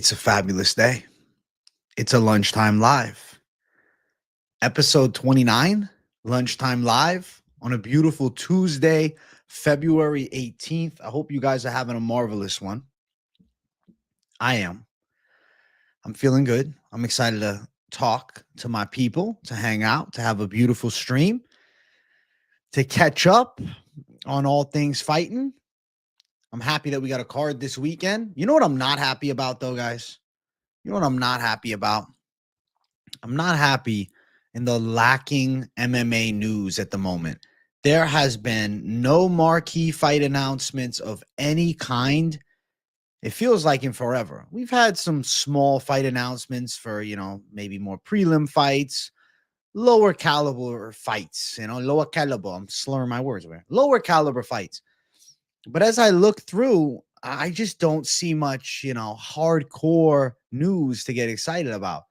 It's a fabulous day. It's a Lunchtime Live. Episode 29, Lunchtime Live on a beautiful Tuesday, February 18th. I hope you guys are having a marvelous one. I am. I'm feeling good. I'm excited to talk to my people, to hang out, to have a beautiful stream, to catch up on all things fighting. I'm happy that we got a card this weekend. You know what I'm not happy about, though, guys? You know what I'm not happy about? I'm not happy in the lacking MMA news at the moment. There has been no marquee fight announcements of any kind. It feels like in forever. We've had some small fight announcements for, maybe more prelim fights, lower caliber fights, lower caliber. I'm slurring my words there. Lower caliber fights. But as I look through, I just don't see much, hardcore news to get excited about.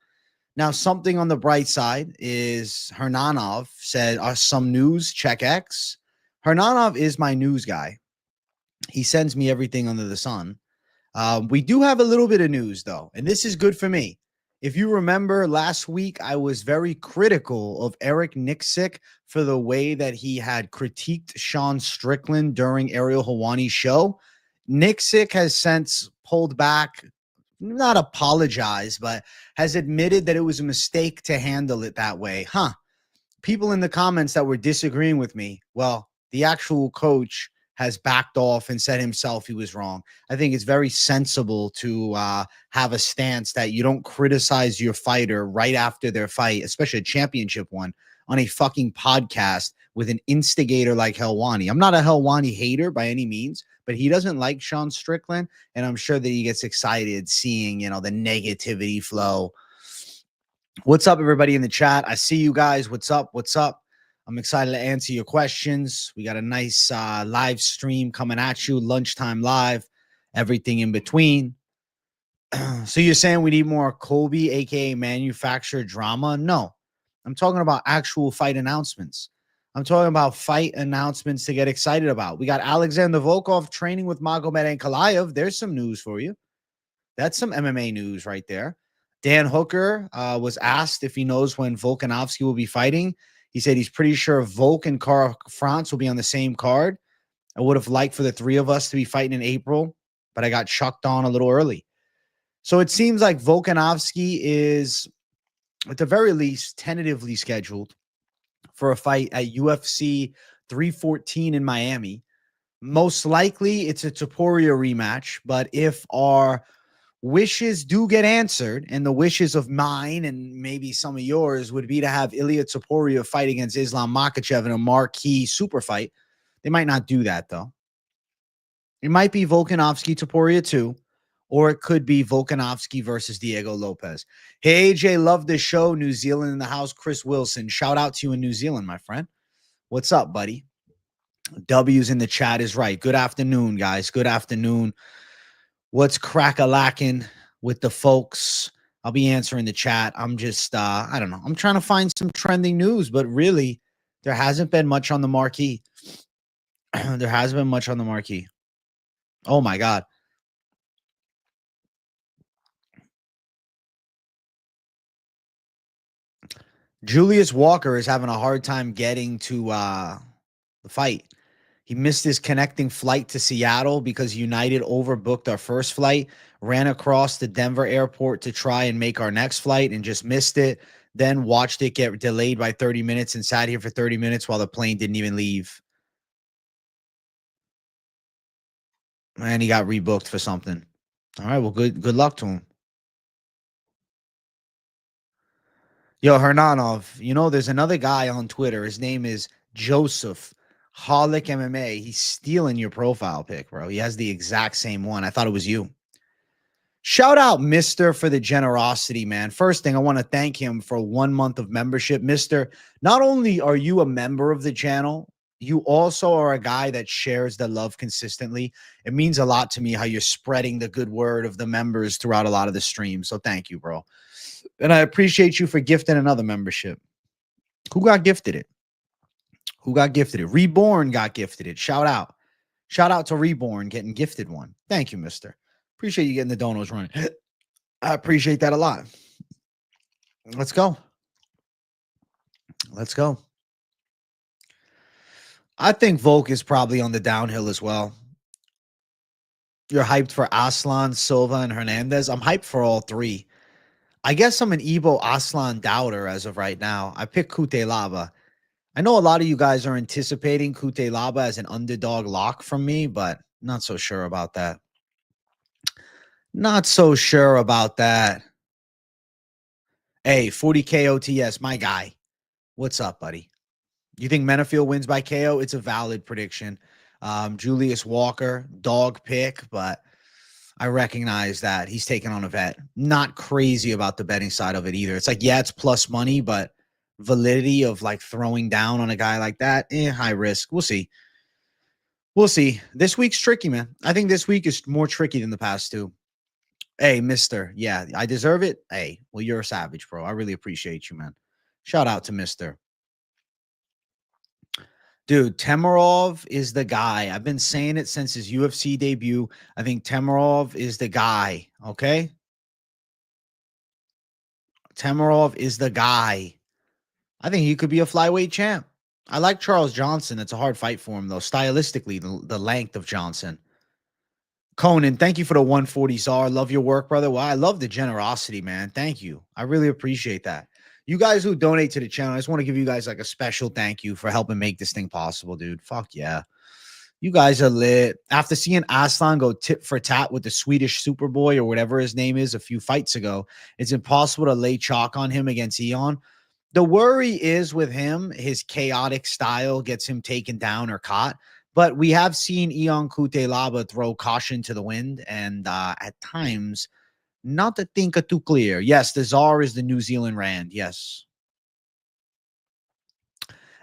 Now, something on the bright side is Hernanov said, some news, check X. Hernanov is my news guy. He sends me everything under the sun. We do have a little bit of news, though, and this is good for me. If you remember last week, I was very critical of Eric Nixick for the way that he had critiqued Sean Strickland during Ariel Helwani's show. Nixick has since pulled back, not apologized, but has admitted that it was a mistake to handle it that way. People in the comments that were disagreeing with me, well, the actual coach has backed off and said himself he was wrong. I think it's very sensible to have a stance that you don't criticize your fighter right after their fight, especially a championship one, on a fucking podcast with an instigator like Helwani. I'm not a Helwani hater by any means, but he doesn't like Sean Strickland, and I'm sure that he gets excited seeing, the negativity flow. What's up, everybody in the chat? I see you guys. What's up? What's up? I'm excited to answer your questions. We got a nice live stream coming at you, Lunchtime Live, everything in between. So you're saying we need more Kobe, aka manufactured drama? No, I'm talking about actual fight announcements. I'm talking about fight announcements to get excited about. We got Alexander Volkov training with Magomed Ankalaev. There's some news for you. That's some MMA news right there. Dan Hooker was asked if he knows when Volkanovski will be fighting. He said he's pretty sure Volk and Carl France will be on the same card. I would have liked for the three of us to be fighting in April, but I got chucked on a little early. So it seems like Volkanovski is, at the very least, tentatively scheduled for a fight at UFC 314 in Miami. Most likely it's a Topuria rematch, but if our wishes do get answered, and the wishes of mine and maybe some of yours would be to have Ilya Topuria fight against Islam Makhachev in a marquee super fight, they might not do that, though. It might be Volkanovski Topuria 2, or it could be Volkanovski versus Diego Lopez. Hey, AJ, love this show. New Zealand in the house. Chris Wilson, shout out to you in New Zealand, my friend. What's up, buddy? W's in the chat is right. Good afternoon, guys. Good afternoon. What's crack-a-lacking with the folks? I'll be answering the chat. I'm just, I don't know. I'm trying to find some trending news, but really, there hasn't been much on the marquee. There hasn't been much on the marquee. Oh, my God. Julius Walker is having a hard time getting to the fight. He missed his connecting flight to Seattle because United overbooked our first flight, ran across the Denver airport to try and make our next flight and just missed it, then watched it get delayed by 30 minutes and sat here for 30 minutes while the plane didn't even leave. And he got rebooked for something. All right, well, good luck to him. Yo, Hernanov, there's another guy on Twitter. His name is Joseph Holic MMA. He's stealing your profile pic, bro. He has the exact same one. I thought it was you. Shout out Mr. for the generosity, man. First thing, I want to thank him for 1 month of membership. Mr., not only are you a member of the channel, you also are a guy that shares the love consistently. It means a lot to me how you're spreading the good word of the members throughout a lot of the streams. So thank you, bro. And I appreciate you for gifting another membership. Who got gifted it? Who got gifted it? Reborn got gifted it. Shout out. Shout out to Reborn getting gifted one. Thank you, mister. Appreciate you getting the donos running. I appreciate that a lot. Let's go. Let's go. I think Volk is probably on the downhill as well. You're hyped for Aslan, Silva, and Hernandez. I'm hyped for all three. I guess I'm an Ebo Aslan doubter as of right now. I picked Kutelaba. I know a lot of you guys are anticipating Kutelaba as an underdog lock from me, but not so sure about that. Not so sure about that. Hey, 40K OTS, my guy. What's up, buddy? You think Menafield wins by KO? It's a valid prediction. Julius Walker, dog pick, but I recognize that he's taking on a vet. Not crazy about the betting side of it either. It's like, yeah, it's plus money, but validity of like throwing down on a guy like that, high risk. We'll see. We'll see. This week's tricky, man. I think this week is more tricky than the past two. Hey, mister. Yeah, I deserve it. Hey, well, you're a savage, bro. I really appreciate you, man. Shout out to mister. Dude, Temerov is the guy. I've been saying it since his UFC debut. I think Temerov is the guy, okay? Temerov is the guy. I think he could be a flyweight champ. I like Charles Johnson. It's a hard fight for him, though. Stylistically, the length of Johnson. Conan, thank you for the 140 czar. Love your work, brother. Well, I love the generosity, man. Thank you. I really appreciate that. You guys who donate to the channel, I just want to give you guys like a special thank you for helping make this thing possible, dude. Fuck yeah. You guys are lit. After seeing Aslan go tit for tat with the Swedish Superboy or whatever his name is a few fights ago, it's impossible to lay chalk on him against Eon. The worry is with him, his chaotic style gets him taken down or caught. But we have seen Ion Kutelaba throw caution to the wind and at times not to think too clear. Yes, the Czar is the New Zealand Rand. Yes.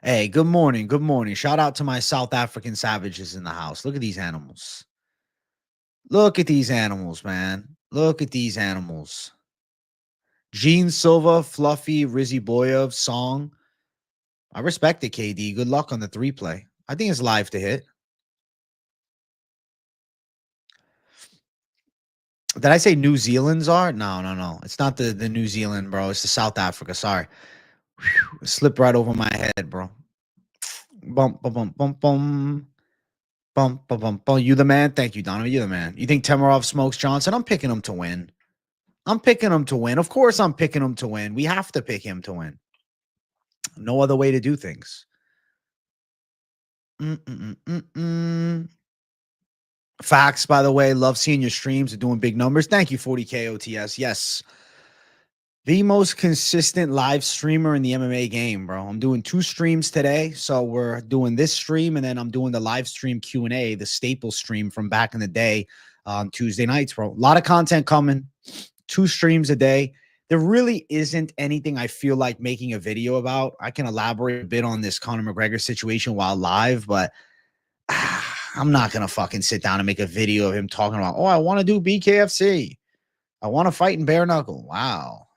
Hey, good morning. Good morning. Shout out to my South African savages in the house. Look at these animals. Look at these animals, man. Look at these animals. Gene Silva, Fluffy, Rizzy Boyev, Song. I respect it, KD. Good luck on the 3-play. I think it's live to hit. Did I say New Zealand's are? No. It's not the New Zealand, bro. It's the South Africa. Sorry. Whew, slipped right over my head, bro. Bump, bump, bump, bump, bump. Bump, bump, bump, bump. You the man? Thank you, Donovan. You the man. You think Temerov smokes Johnson? I'm picking him to win. I'm picking him to win. Of course I'm picking him to win. We have to pick him to win. No other way to do things. Facts, by the way. Love seeing your streams. Are doing big numbers. Thank you, 40K OTS. Yes. The most consistent live streamer in the MMA game, bro. I'm doing 2 streams today. So we're doing this stream, and then I'm doing the live stream Q&A, the staple stream from back in the day on Tuesday nights, bro. A lot of content coming. 2 streams a day. There really isn't anything I feel like making a video about. I can elaborate a bit on this Conor McGregor situation while live, but I'm not going to fucking sit down and make a video of him talking about, oh, I want to do BKFC. I want to fight in bare knuckle. Wow.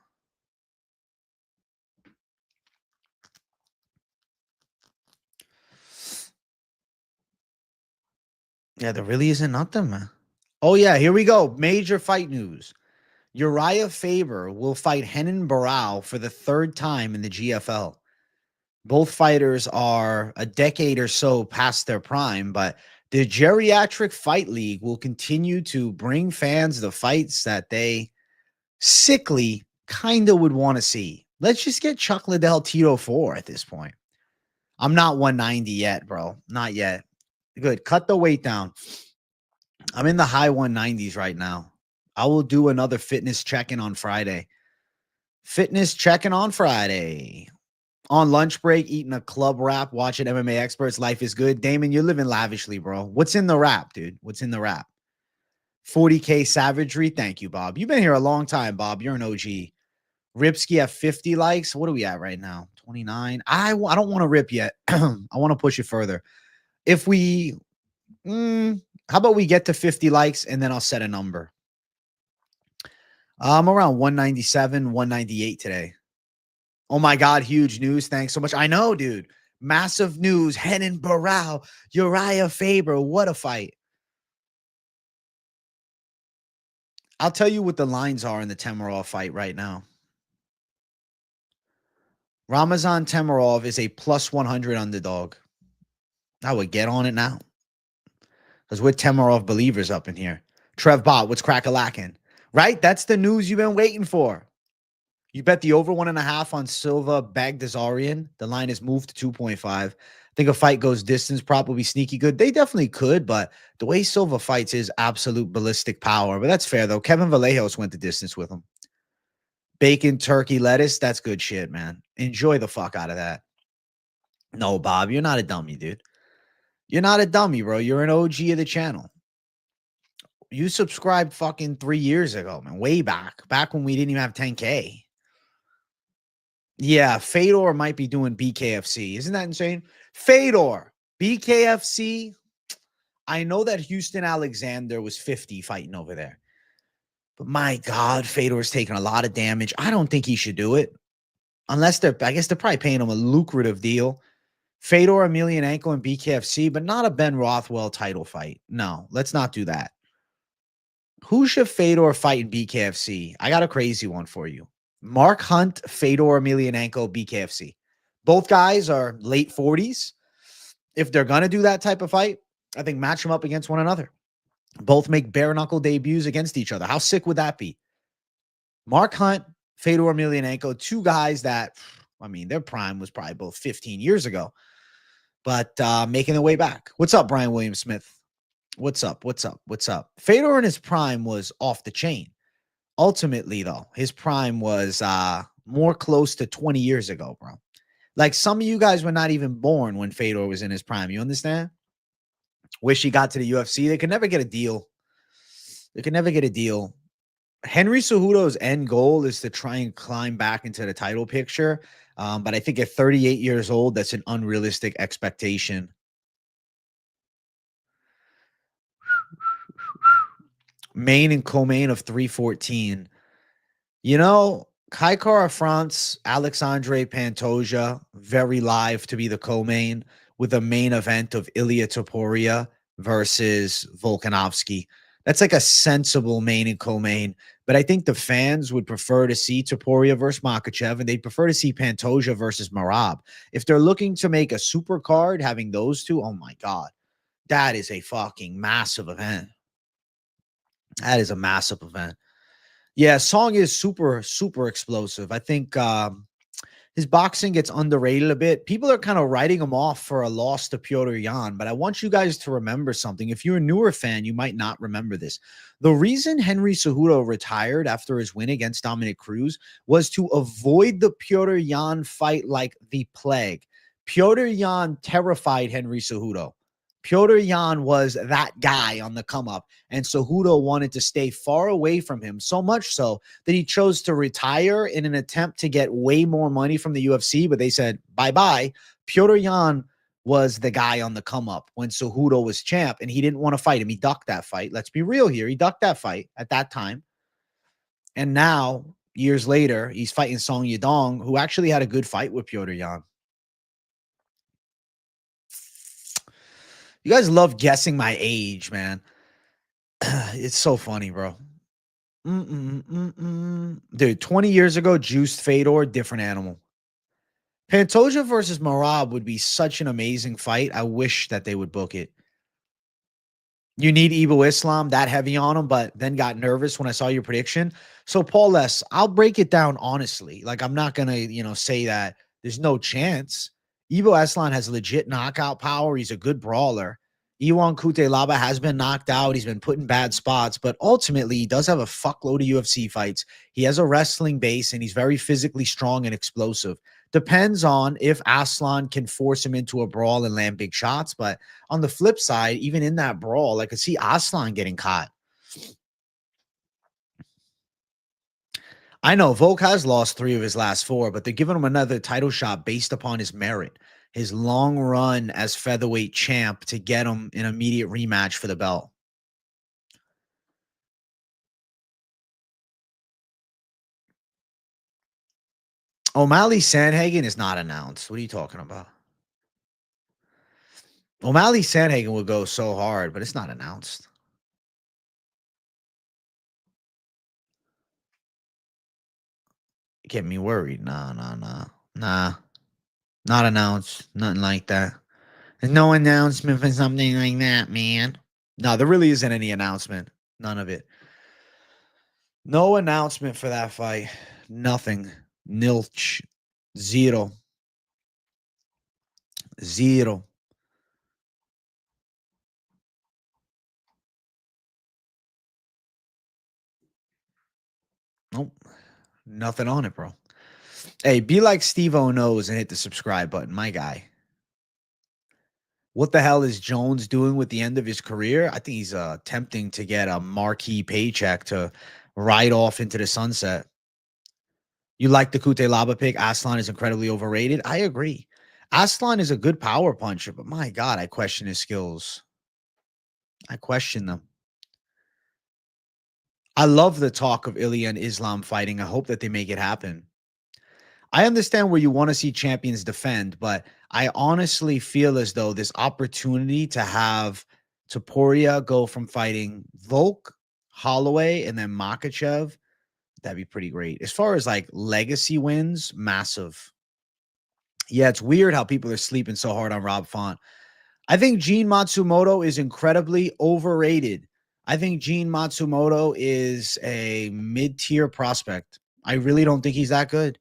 Yeah, there really isn't nothing, man. Oh, yeah, here we go. Major fight news. Uriah Faber will fight Henan Barao for the 3rd time in the GFL. Both fighters are a decade or so past their prime, but the Geriatric Fight League will continue to bring fans the fights that they sickly kind of would want to see. Let's just get Chuck Liddell Tito 4 at this point. I'm not 190 yet, bro. Not yet. Good. Cut the weight down. I'm in the high 190s right now. I will do another fitness check-in on Friday. Fitness check-in on Friday. On lunch break, eating a club wrap, watching MMA experts. Life is good. Damon, you're living lavishly, bro. What's in the wrap, dude? What's in the wrap? 40K savagery. Thank you, Bob. You've been here a long time, Bob. You're an OG. Ripsky at 50 likes. What are we at right now? 29. I don't want to rip yet. I want to push it further. If we, how about we get to 50 likes and then I'll set a number. I'm around 197, 198 today. Oh my God, huge news. Thanks so much. I know, dude. Massive news. Henan Barao, Uriah Faber. What a fight. I'll tell you what the lines are in the Temerov fight right now. Ramazan Temerov is a plus 100 underdog. I would get on it now. Because we're Temerov believers up in here. Trev Bot, what's crack-a-lackin'? Right? That's the news you've been waiting for. You bet the over 1.5 on Silva Bagdasarian. The line is moved to 2.5. I think a fight goes distance, probably sneaky good. They definitely could, but the way Silva fights is absolute ballistic power. But that's fair, though. Kevin Vallejos went the distance with him. Bacon, turkey, lettuce. That's good shit, man. Enjoy the fuck out of that. No, Bob, you're not a dummy, dude. You're not a dummy, bro. You're an OG of the channel. You subscribed fucking 3 years ago, man. Way back when we didn't even have 10K. Yeah, Fedor might be doing Bkfc. Isn't that insane? Fedor, Bkfc. I know that Houston Alexander was 50 fighting over there. But my God, Fedor's taking a lot of damage. I don't think he should do it. Unless I guess they're probably paying him a lucrative deal. Fedor, Emelianenko, and Bkfc, but not a Ben Rothwell title fight. No, let's not do that. Who should Fedor fight in Bkfc? I got a crazy one for you. Mark Hunt, Fedor Emelianenko, Bkfc. Both guys are late 40s. If they're going to do that type of fight, I think match them up against one another. Both make bare knuckle debuts against each other. How sick would that be? Mark Hunt, Fedor Emelianenko, two guys that, I mean, their prime was probably both 15 years ago, but making their way back. What's up, Brian William Smith? What's up? What's up? What's up? Fedor in his prime was off the chain. Ultimately, though, his prime was more close to 20 years ago, bro. Like some of you guys were not even born when Fedor was in his prime. You understand? Wish he got to the UFC. They could never get a deal. They could never get a deal. Henry Cejudo's end goal is to try and climb back into the title picture. But I think at 38 years old, that's an unrealistic expectation. Main and co-main of 314. You know, Kai Kara France, Alexandre Pantoja, very live to be the co-main with a main event of Ilya Topuria versus Volkanovski. That's like a sensible main and co-main. But I think the fans would prefer to see Topuria versus Makhachev, and they'd prefer to see Pantoja versus Marab. If they're looking to make a super card, having those two, oh my God, that is a fucking massive event. That is a massive event. Yeah, Song is super, super explosive. I think his boxing gets underrated a bit. People are kind of writing him off for a loss to Piotr Yan, but I want you guys to remember something. If you're a newer fan, you might not remember this. The reason Henry Cejudo retired after his win against Dominic Cruz was to avoid the Piotr Yan fight like the plague. Piotr Yan terrified Henry Cejudo. Piotr Yan was that guy on the come up, and Cejudo wanted to stay far away from him, so much so that he chose to retire in an attempt to get way more money from the UFC, but they said, bye-bye. Piotr Yan was the guy on the come up when Cejudo was champ, and he didn't want to fight him. He ducked that fight. Let's be real here. He ducked that fight at that time. And now, years later, he's fighting Song Yadong, who actually had a good fight with Piotr Yan. You guys love guessing my age, man. It's so funny, bro. Dude, 20 years ago, juiced Fedor, different animal. Pantoja versus Marab would be such an amazing fight. I wish that they would book it. You need Ebo Islam that heavy on him, but then got nervous when I saw your prediction. So, Paul S., I'll break it down honestly. Like, I'm not going to, say that there's no chance. Ebo Islam has legit knockout power. He's a good brawler. Iwan Kutelaba has been knocked out. He's been put in bad spots, but ultimately he does have a fuckload of UFC fights. He has a wrestling base, and he's very physically strong and explosive. Depends on if Aslan can force him into a brawl and land big shots, but on the flip side, even in that brawl, I could see Aslan getting caught. I know Volk has lost 3 of his last 4, but they're giving him another title shot based upon his merit, his long run as featherweight champ to get him an immediate rematch for the belt. O'Malley Sandhagen is not announced. What are you talking about? O'Malley Sandhagen will go so hard, but it's not announced. Get me worried. Nah. Not announced. Nothing like that. There's no announcement for something like that, man. No, there really isn't any announcement. None of it. No announcement for that fight. Nothing. Nilch. Zero. Zero. Nope. Nothing on it, bro. Hey, be like Steve O knows and hit the subscribe button, my guy. What the hell is Jones doing with the end of his career? I think he's attempting to get a marquee paycheck to ride off into the sunset. You like the Kutelaba pick? Aslan is incredibly overrated. I agree. Aslan is a good power puncher, but my God, I question his skills. I question them. I love the talk of Ilya and Islam fighting. I hope that they make it happen. I understand where you want to see champions defend, but I honestly feel as though this opportunity to have Topuria go from fighting Volk, Holloway, and then Makachev, that'd be pretty great. As far as like legacy wins, massive. Yeah, it's weird how people are sleeping so hard on Rob Font. I think Gene Matsumoto is incredibly overrated. I think Gene Matsumoto is a mid-tier prospect. I really don't think he's that good.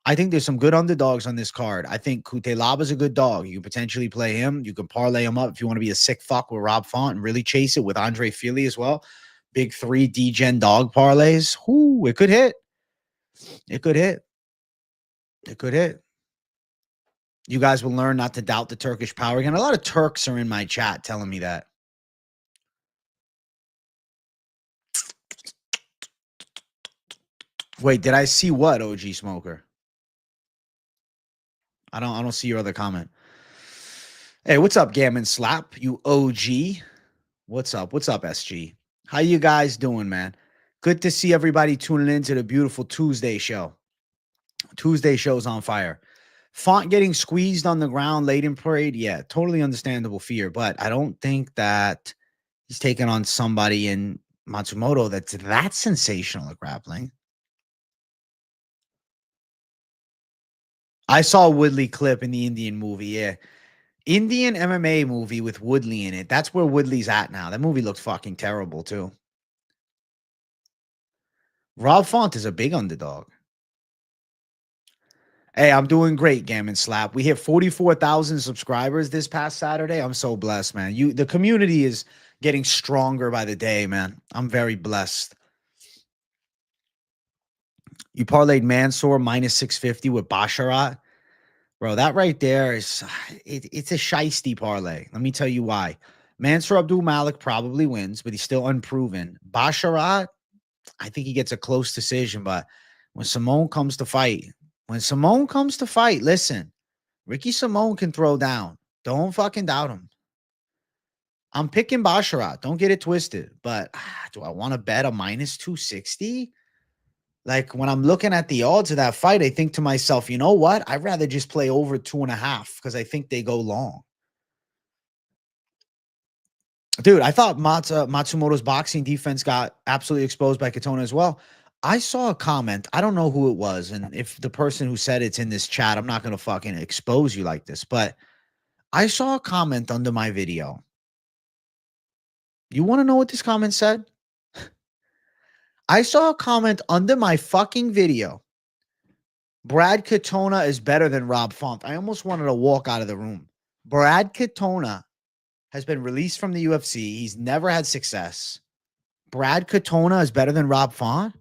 I think there's some good underdogs on this card. I think Kutelaba is a good dog. You can potentially play him. You can parlay him up if you want to be a sick fuck with Rob Font and really chase it with Andre Fili as well. Big 3 D-Gen dog parlays. Whoo, it could hit. It could hit. It could hit. You guys will learn not to doubt the Turkish power again. A lot of Turks are in my chat telling me that. Wait, did I see what, OG Smoker? I don't see your other comment. Hey, what's up, Gammon Slap? You OG. What's up? What's up, SG? How you guys doing, man? Good to see everybody tuning in to the beautiful Tuesday show. Tuesday show's on fire. Font getting squeezed on the ground late in parade. Yeah, totally understandable fear, but I don't think that he's taking on somebody in Matsumoto that's that sensational at grappling. I saw a Woodley clip in the Indian movie. Yeah. Indian MMA movie with Woodley in it. That's where Woodley's at now. That movie looks fucking terrible, too. Rob Font is a big underdog. Hey, I'm doing great, Gammon Slap. We hit 44,000 subscribers this past Saturday. I'm so blessed, man. The community is getting stronger by the day, man. I'm very blessed. You parlayed Mansoor minus 650 with Basharat. Bro, that right there is it's a shiesty parlay. Let me tell you why. Mansoor Abdul Malik probably wins, but he's still unproven. Basharat, I think he gets a close decision, but when Simone comes to fight, listen, Ricky Simone can throw down. Don't fucking doubt him. I'm picking Basharat. Don't get it twisted. But do I want to bet a minus 260? Like when I'm looking at the odds of that fight, I think to myself, you know what? I'd rather just play over 2.5 because I think they go long. Dude, I thought Matsumoto's boxing defense got absolutely exposed by Katona as well. I saw a comment. I don't know who it was. And if the person who said it's in this chat, I'm not going to fucking expose you like this. But I saw a comment under my video. You want to know what this comment said? I saw a comment under my fucking video. Brad Katona is better than Rob Font. I almost wanted to walk out of the room. Brad Katona has been released from the UFC. He's never had success. Brad Katona is better than Rob Font?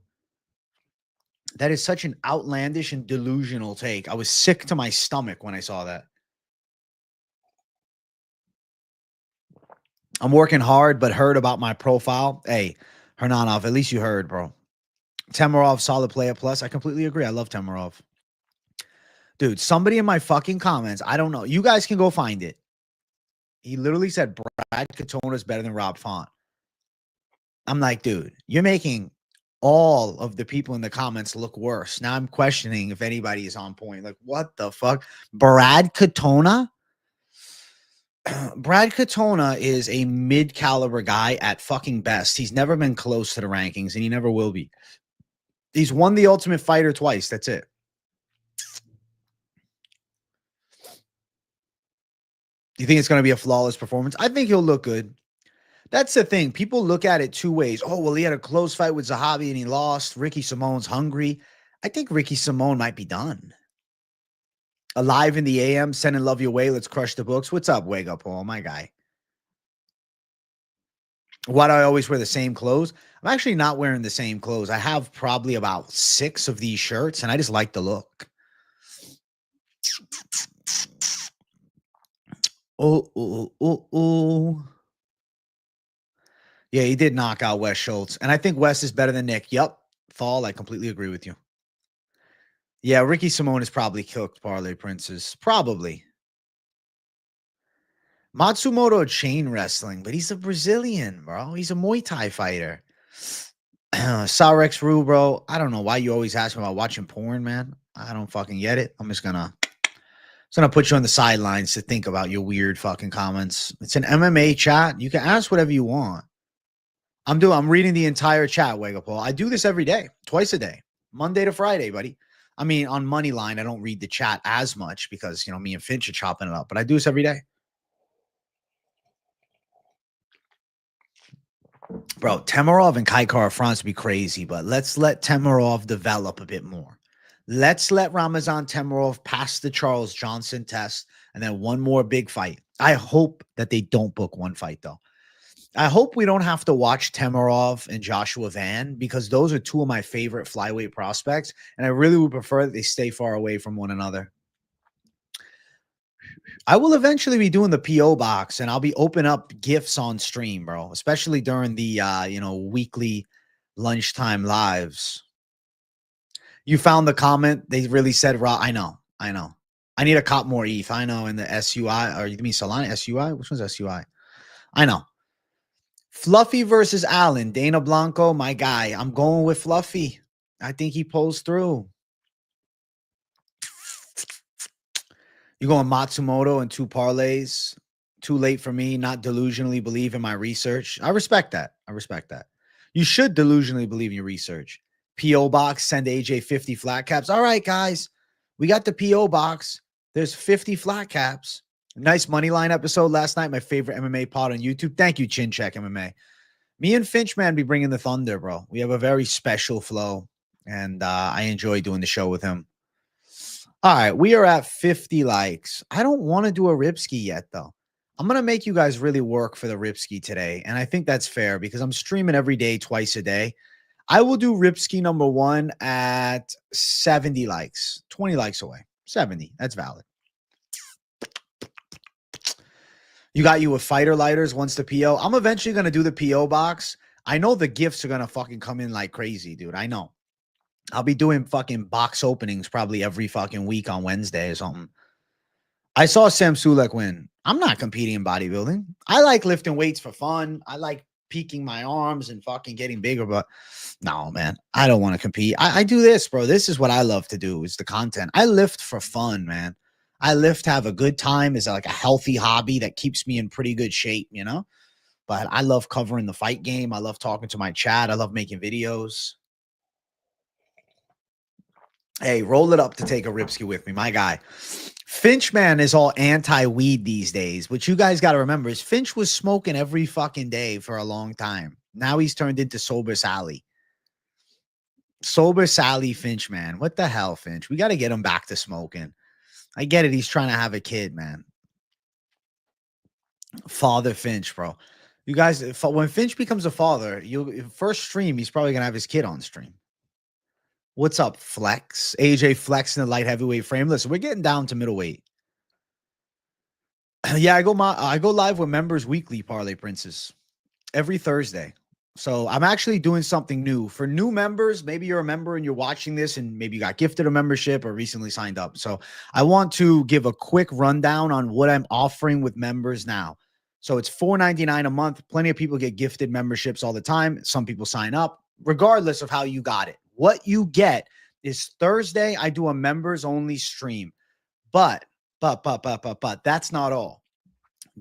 That is such an outlandish and delusional take. I was sick to my stomach when I saw that. I'm working hard, but heard about my profile. Hey, Hernanov, at least you heard, bro. Temirov, solid player plus. I completely agree. I love Temirov. Dude, somebody in my fucking comments, I don't know. You guys can go find it. He literally said Brad Katona is better than Rob Font. I'm like, dude, you're making all of the people in the comments look worse. Now I'm questioning if anybody is on point. Like, what the fuck? Brad Katona? Brad Katona is a mid-caliber guy at fucking best. He's never been close to the rankings, and he never will be. He's won the Ultimate Fighter twice. That's it. You think it's going to be a flawless performance? I think he'll look good. That's the thing. People look at it two ways. Oh, well, he had a close fight with Zahabi and he lost. Ricky Simone's hungry. I think Ricky Simone might be done. Alive in the AM, sending love your way. Let's crush the books. What's up, Wake Up Paul, my guy? Why do I always wear the same clothes? I'm actually not wearing the same clothes. I have probably about 6 of these shirts, and I just like the look. Oh. Yeah, he did knock out Wes Schultz. And I think Wes is better than Nick. Yep. Fall, I completely agree with you. Yeah, Ricky Simone is probably cooked Parlay Princes. Probably. Matsumoto chain wrestling, but he's a Brazilian, bro. He's a Muay Thai fighter. Sarex Rue, bro. I don't know why you always ask me about watching porn, man. I don't fucking get it. I'm just gonna put you on the sidelines to think about your weird fucking comments. It's an MMA chat. You can ask whatever you want. I'm reading the entire chat, Wake Up Paul. I do this every day, twice a day, Monday to Friday, buddy. I mean, on Moneyline, I don't read the chat as much because, me and Finch are chopping it up, but I do this every day. Bro, Temerov and Kaikar France be crazy, but let's let Temerov develop a bit more. Let's let Ramazan Temerov pass the Charles Johnson test and then one more big fight. I hope that they don't book one fight, though. I hope we don't have to watch Temerov and Joshua Van because those are 2 of my favorite flyweight prospects, and I really would prefer that they stay far away from one another. I will eventually be doing the PO box, and I'll be open up gifts on stream, bro, especially during the weekly lunchtime lives. You found the comment. They really said raw. I know. I need a cop more ETH. I know in the SUI, or you mean Solana SUI? Which one's SUI? I know. Fluffy versus Allen. Dana Blanco, my guy. I'm going with Fluffy. I think he pulls through. You going Matsumoto and 2 parlays. Too late for me. Not delusionally believe in my research. I respect that. You should delusionally believe in your research. PO box. Send AJ 50 flat caps. All right, guys. We got the PO box. There's 50 flat caps. Nice Moneyline episode last night. My favorite MMA pod on YouTube. Thank you, Chin Check MMA. Me and Finchman be bringing the thunder, bro. We have a very special flow, and I enjoy doing the show with him. All right, we are at 50 likes. I don't want to do a Ripski yet, though. I'm going to make you guys really work for the Ripski today, and I think that's fair because I'm streaming every day, twice a day. I will do Ripski number 1 at 70 likes. 20 likes away. 70. That's valid. You got you with fighter lighters once the PO. I'm eventually going to do the PO box. I know the gifts are going to fucking come in like crazy, dude. I know. I'll be doing fucking box openings probably every fucking week on Wednesday or something. I saw Sam Sulek win. I'm not competing in bodybuilding. I like lifting weights for fun. I like peaking my arms and fucking getting bigger, but no, man, I don't want to compete. I do this, bro. This is what I love to do is the content. I lift for fun, man. I lift to have a good time. Is like a healthy hobby that keeps me in pretty good shape, But I love covering the fight game. I love talking to my chat. I love making videos. Hey, roll it up to take a Ripski with me, my guy. Finchman is all anti-weed these days. What you guys got to remember is Finch was smoking every fucking day for a long time. Now he's turned into Sober Sally. Sober Sally Finchman. What the hell, Finch? We got to get him back to smoking. I get it. He's trying to have a kid, man. Father Finch, bro. You guys, when Finch becomes a father, first stream, he's probably going to have his kid on stream. What's up, Flex? AJ Flex in the light heavyweight frame. Listen, we're getting down to middleweight. Yeah, I go live with members weekly, Parlay Princess, every Thursday. So I'm actually doing something new for new members. Maybe you're a member and you're watching this and maybe you got gifted a membership or recently signed up. So I want to give a quick rundown on what I'm offering with members now. So it's $4.99 a month. Plenty of people get gifted memberships all the time. Some people sign up regardless of how you got it. What you get is Thursday, I do a members only stream. But that's not all.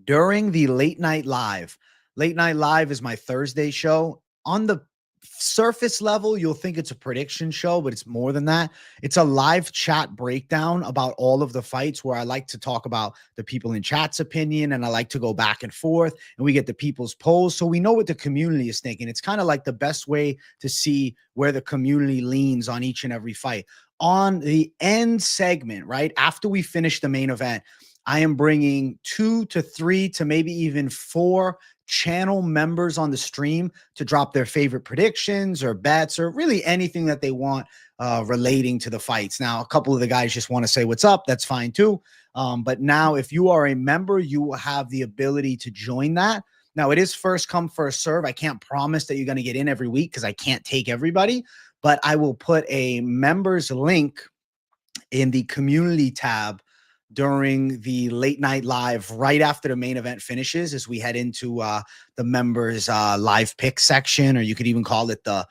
During the late night live is my Thursday show. On the surface level, you'll think it's a prediction show, but it's more than that. It's a live chat breakdown about all of the fights where I like to talk about the people in chat's opinion, and I like to go back and forth, and we get the people's polls. So we know what the community is thinking. It's kind of like the best way to see where the community leans on each and every fight. On the end segment, right after we finish the main event, I am bringing 2 to 3 to maybe even 4 channel members on the stream to drop their favorite predictions or bets or really anything that they want relating to the fights. Now, a couple of the guys just want to say what's up. That's fine too. But now if you are a member, you will have the ability to join that. Now, it is first come, first serve. I can't promise that you're going to get in every week because I can't take everybody, but I will put a members link in the community tab during the late night live right after the main event finishes as we head into the members live pick section, or you could even call it the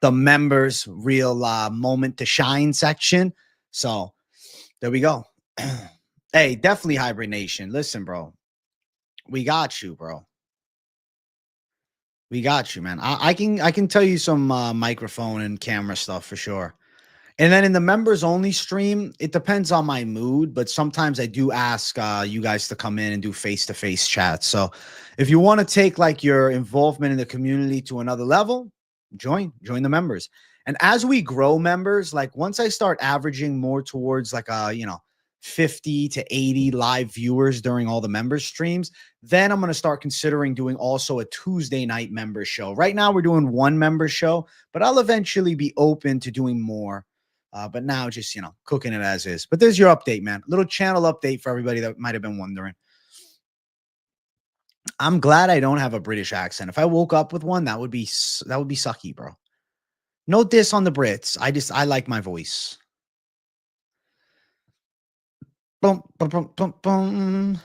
members real moment to shine section. So there we go. Hey, definitely Hybrid Nation. Listen, bro, we got you, bro. We got you, man. I can tell you some microphone and camera stuff for sure. And then in the members only stream, it depends on my mood, but sometimes I do ask you guys to come in and do face-to-face chats. So if you want to take like your involvement in the community to another level, join the members. And as we grow members, like once I start averaging more towards like 50 to 80 live viewers during all the members streams, then I'm going to start considering doing also a Tuesday night member show. Right now we're doing one member show, but I'll eventually be open to doing more. But now just, cooking it as is. But there's your update, man. Little channel update for everybody that might have been wondering. I'm glad I don't have a British accent. If I woke up with one, that would be sucky, bro. No diss on the Brits. I like my voice. Boom, boom, boom, boom, boom.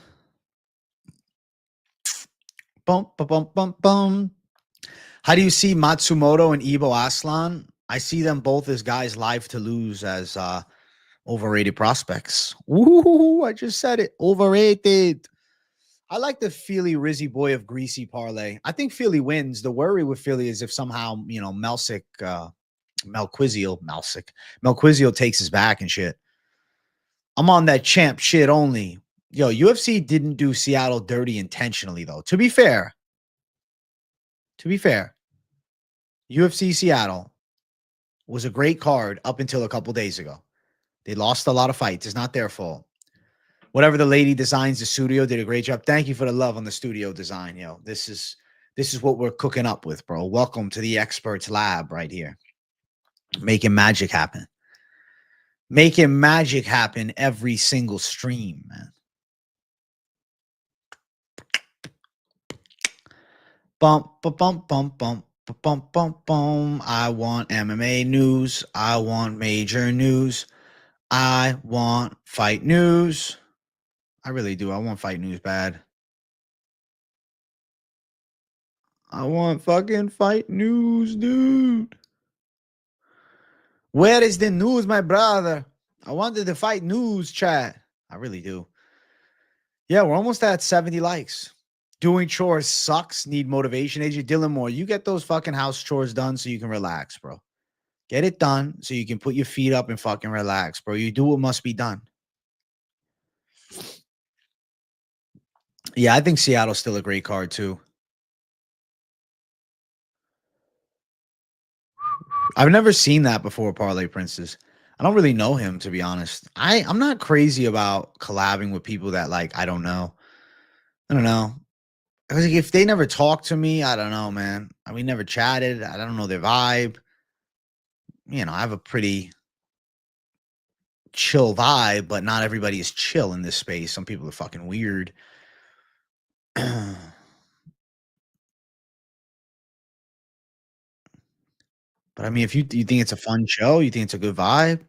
Boom, boom, boom, boom, boom. How do you see Matsumoto and Ibo Aslan? I see them both as guys live to lose as overrated prospects. Ooh, I just said it. Overrated. I like the Philly Rizzy boy of greasy parlay. I think Philly wins. The worry with Philly is if somehow, Melquizio takes his back and shit. I'm on that champ shit only. Yo, UFC didn't do Seattle dirty intentionally, though. To be fair, UFC Seattle was a great card up until a couple days ago. They lost a lot of fights. It's not their fault. Whatever the lady designs the studio did a great job. Thank you for the love on the studio design. This is what we're cooking up with, bro. Welcome to the experts lab right here. Making magic happen. Making magic happen every single stream, man. Bump, bump, bump, bump, bump, bump, bump, bump. I want MMA news. I want major news. I want fight news. I really do. I want fight news bad. I want fucking fight news, dude. Where is the news, my brother? I wanted the fight news chat. I really do. Yeah, we're almost at 70 likes. Doing chores sucks. Need motivation. AJ Dylan Moore, you get those fucking house chores done so you can relax, bro. Get it done so you can put your feet up and fucking relax, bro. You do what must be done. Yeah, I think Seattle's still a great card, too. I've never seen that before, Parlay Princess. I don't really know him, to be honest. I'm not crazy about collabing with people that, like, I don't know. I don't know. Like, if they never talk to me, I don't know, man. We never chatted. I don't know their vibe. I have a pretty chill vibe, but not everybody is chill in this space. Some people are fucking weird. But I mean, if you think it's a fun show, you think it's a good vibe.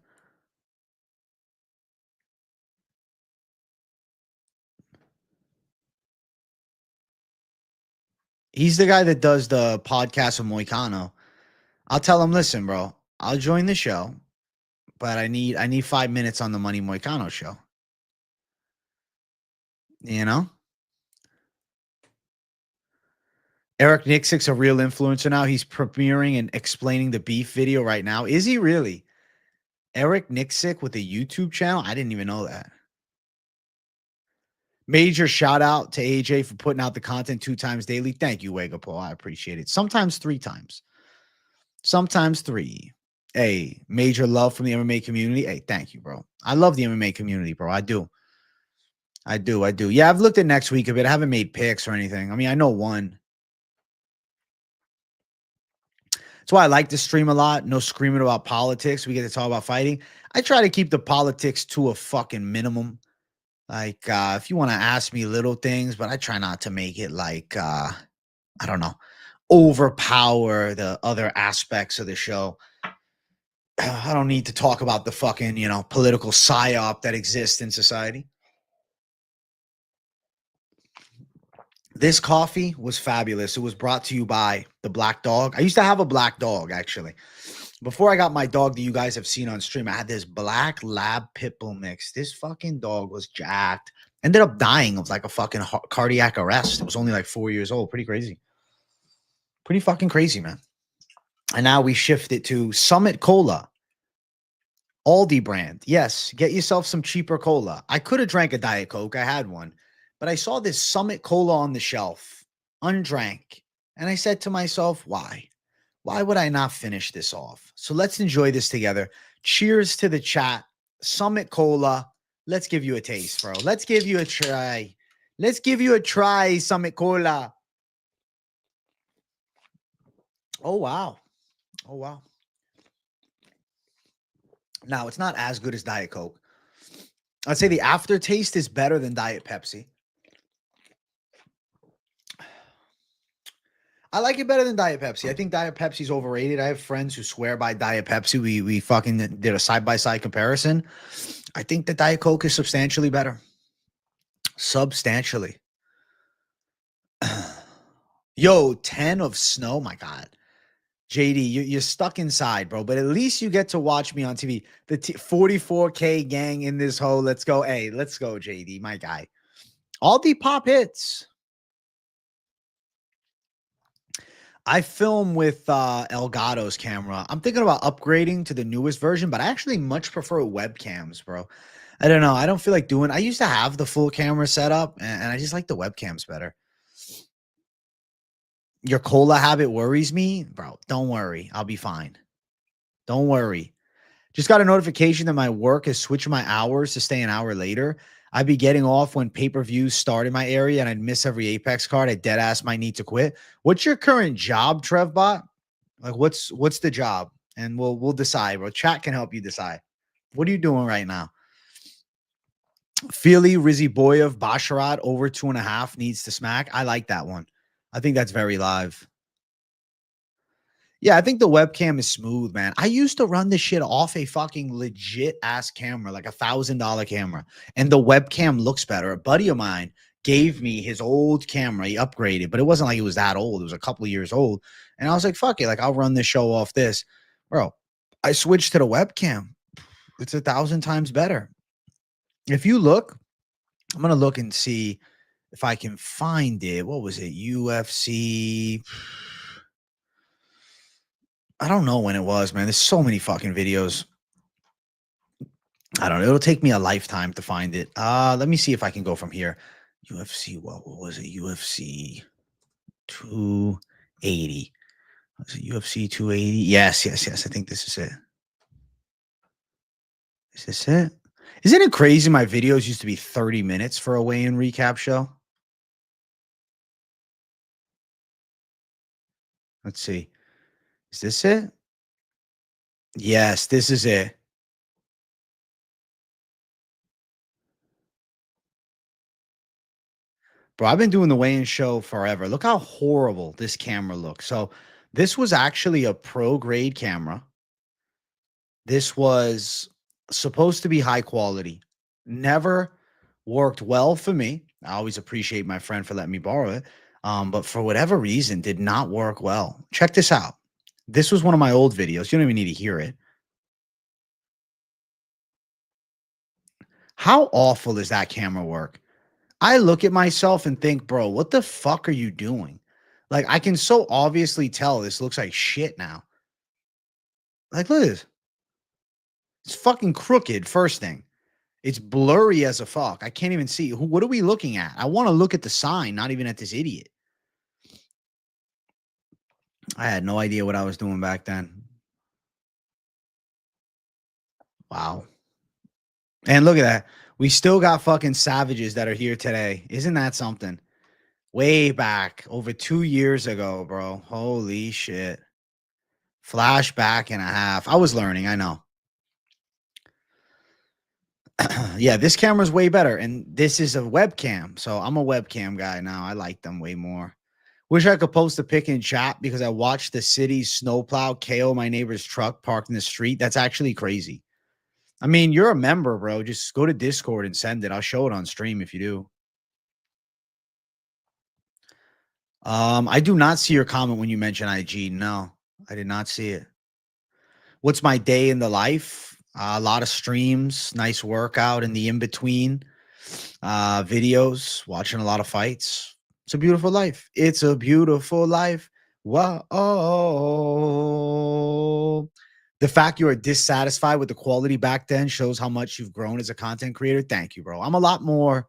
He's the guy that does the podcast with Moicano. I'll tell him, listen, bro, I'll join the show, but I need 5 minutes on the Money Moicano show. You know? Eric Nixick's a real influencer now. He's premiering and explaining the beef video right now. Is he really? Eric Nixick with a YouTube channel? I didn't even know that. Major shout out to AJ for putting out the content 2 times daily. Thank you, Wega Paul. I appreciate it. Sometimes 3 times. Sometimes 3. Hey, major love from the MMA community. Hey, thank you, bro. I love the MMA community, bro. I do. I do. Yeah, I've looked at next week a bit. I haven't made picks or anything. I mean, I know one. That's why I like to stream a lot. No screaming about politics. We get to talk about fighting. I try to keep the politics to a fucking minimum. Like, if you want to ask me little things, but I try not to make it like, I don't know, overpower the other aspects of the show. I don't need to talk about the fucking, political psyop that exists in society. This coffee was fabulous. It was brought to you by the Black Dog. I used to have a black dog, actually. Before I got my dog that you guys have seen on stream, I had this black lab pit bull mix. This fucking dog was jacked. Ended up dying of like a fucking cardiac arrest. It was only like 4 years old. Pretty crazy. Pretty fucking crazy, man. And now we shifted to Summit Cola. Aldi brand. Yes, get yourself some cheaper cola. I could have drank a Diet Coke. I had one. But I saw this Summit Cola on the shelf, undrank. And I said to myself, why? Why would I not finish this off? So let's enjoy this together. Cheers to the chat. Summit Cola. Let's give you a taste, bro. Let's give you a try. Let's give you a try, Summit Cola. Oh, wow. Oh, wow. Now, it's not as good as Diet Coke. I'd say the aftertaste is better than Diet Pepsi. I like it better than Diet Pepsi. I think Diet Pepsi's overrated. I have friends who swear by Diet Pepsi. We fucking did a side-by-side comparison. I think that Diet Coke is substantially better. Substantially. Yo, 10 of snow. My God. JD, you're stuck inside, bro. But at least you get to watch me on TV. The 44K gang in this hole. Let's go. Hey, let's go, JD, my guy. All the pop hits. I film with Elgato's camera. I'm thinking about upgrading to the newest version, but I actually much prefer webcams, bro. I don't know. I don't feel like doing. I used to have the full camera setup, and I just like the webcams better. Your cola habit worries me, bro. Don't worry. I'll be fine. Don't worry. Just got a notification that my work is switching my hours to stay an hour later. I'd be getting off when pay-per-views start in my area, and I'd miss every Apex card. I dead ass might need to quit. What's your current job, Trevbot? Like, what's the job? And we'll decide, bro. Chat can help you decide. What are you doing right now? Philly Riziboyev Basharat over 2.5 needs to smack. I like that one. I think that's very live. Yeah, I think the webcam is smooth, man. I used to run this shit off a fucking legit ass camera, like $1,000 camera, and the webcam looks better. A buddy of mine gave me his old camera. He upgraded, but it wasn't like it was that old. It was a couple of years old. And I was like, fuck it. Like, I'll run this show off this. Bro, I switched to the webcam. It's 1,000 times better. If you look, I'm going to look and see if I can find it. What was it? UFC. I don't know when it was, man. There's so many fucking videos. I don't know. It'll take me a lifetime to find it. Let me see if I can go from here. UFC, what was it? UFC 280. Was it UFC 280? Yes. I think this is it. Is this it? Isn't it crazy? My videos used to be 30 minutes for a weigh-in recap show. Let's see. Is this it? Yes, this is it. Bro, I've been doing the weigh-in show forever. Look how horrible this camera looks. So this was actually a pro-grade camera. This was supposed to be high quality. Never worked well for me. I always appreciate my friend for letting me borrow it. But for whatever reason, did not work well. Check this out. This was one of my old videos. You don't even need to hear it. How awful is that camera work? I look at myself and think, bro, what the fuck are you doing? Like, I can so obviously tell this looks like shit now. Like, look at this. It's fucking crooked, first thing. It's blurry as a fuck. I can't even see. What are we looking at? I want to look at the sign, not even at this idiot. I had no idea what I was doing back then. Wow. And look at that. We still got fucking savages that are here today. Isn't that something? Way back, over 2 years ago, bro. Holy shit. Flashback and a half. I was learning, I know. Yeah, this camera's way better. And this is a webcam. So I'm a webcam guy now. I like them way more. Wish I could post a pic in chat because I watched the city's snowplow KO my neighbor's truck parked in the street. That's actually crazy. I mean, you're a member, bro. Just go to Discord and send it. I'll show it on stream if you do. I do not see your comment when you mention IG. No, I did not see it. What's my day in the life? A lot of streams, nice workout in the in-between, videos, watching a lot of fights. It's a beautiful life. It's a beautiful life. Wow. The fact you are dissatisfied with the quality back then shows how much you've grown as a content creator. Thank you, bro. I'm a lot more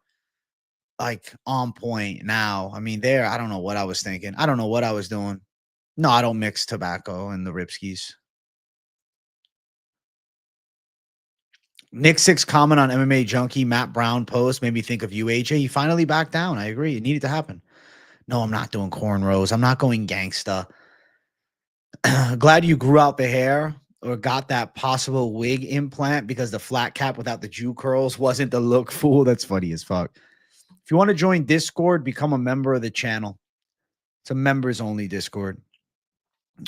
like on point now. I mean, I don't know what I was thinking. I don't know what I was doing. No, I don't mix tobacco and the Ripskis. Nick 6 comment on MMA Junkie, Matt Brown post made me think of you, AJ. He finally backed down. I agree. It needed to happen. No, I'm not doing cornrows. I'm not going gangsta. Glad you grew out the hair or got that possible wig implant because the flat cap without the Jew curls wasn't the look, fool. That's funny as fuck. If you want to join Discord, become a member of the channel. It's a members only Discord.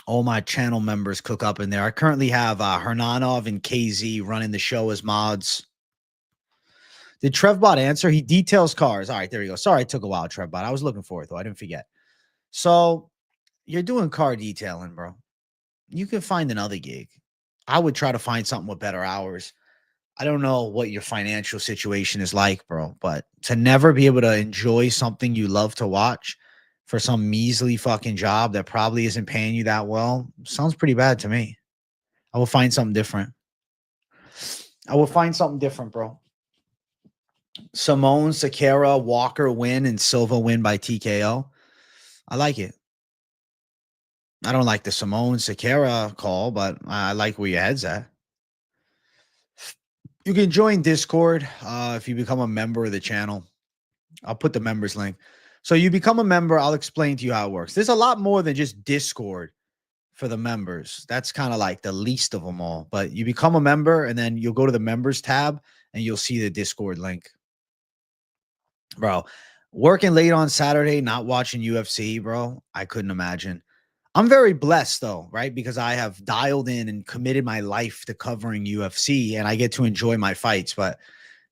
All my channel members cook up in there. I currently have Hernanov and KZ running the show as mods. Did Trevbot answer? He details cars. All right, there you go. Sorry, it took a while, Trevbot. I was looking for it, though. I didn't forget. So you're doing car detailing, bro. You can find another gig. I would try to find something with better hours. I don't know what your financial situation is like, bro, but to never be able to enjoy something you love to watch for some measly fucking job that probably isn't paying you that well sounds pretty bad to me. I will find something different. Bro. Simone, Sakara, Walker win, and Silva win by TKO. I like it. I don't like the Simone Sakara call, but I like where your head's at. You can join Discord if you become a member of the channel. I'll put the members link. So you become a member. I'll explain to you how it works. There's a lot more than just Discord for the members. That's kind of like the least of them all. But you become a member, and then you'll go to the members tab, and you'll see the Discord link. Bro, working late on Saturday, not watching UFC, bro, I couldn't imagine. I'm very blessed, though, right? Because I have dialed in and committed my life to covering UFC, and I get to enjoy my fights. But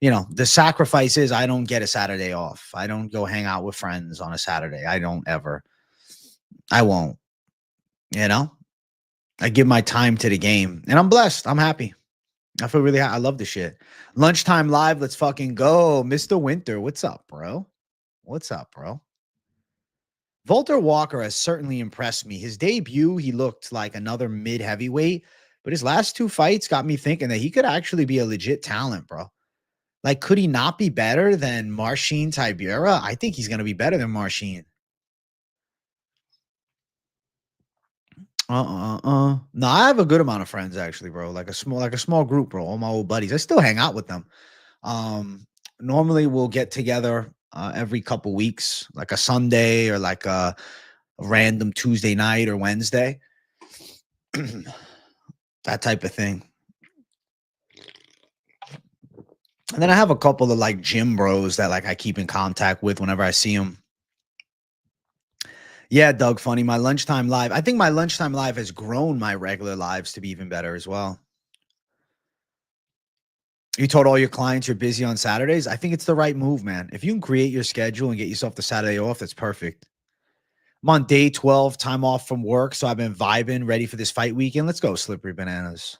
you know, the sacrifice is I don't get a Saturday off. I don't go hang out with friends on a Saturday. I don't ever. I won't. You know, I give my time to the game, and I'm blessed. I'm happy. I feel really I love this shit. Lunchtime live. Let's fucking go. Mr. Winter. What's up, bro? What's up, bro? Volter Walker has certainly impressed me. His debut, he looked like another mid heavyweight, but his last two fights got me thinking that he could actually be a legit talent, bro. Like, could he not be better than Marcin Tybura? I think he's going to be better than Marcin. No, I have a good amount of friends actually, bro. Like a small group, bro. All my old buddies. I still hang out with them. Normally we'll get together every couple weeks, like a Sunday or like a random Tuesday night or Wednesday. That type of thing. And then I have a couple of like gym bros that like I keep in contact with whenever I see them. Yeah, Doug, funny. My lunchtime live. I think my lunchtime live has grown my regular lives to be even better as well. You told all your clients you're busy on Saturdays. I think it's the right move, man. If you can create your schedule and get yourself the Saturday off, that's perfect. I'm on day 12, time off from work. So I've been vibing, ready for this fight weekend. Let's go, Slippery Bananas.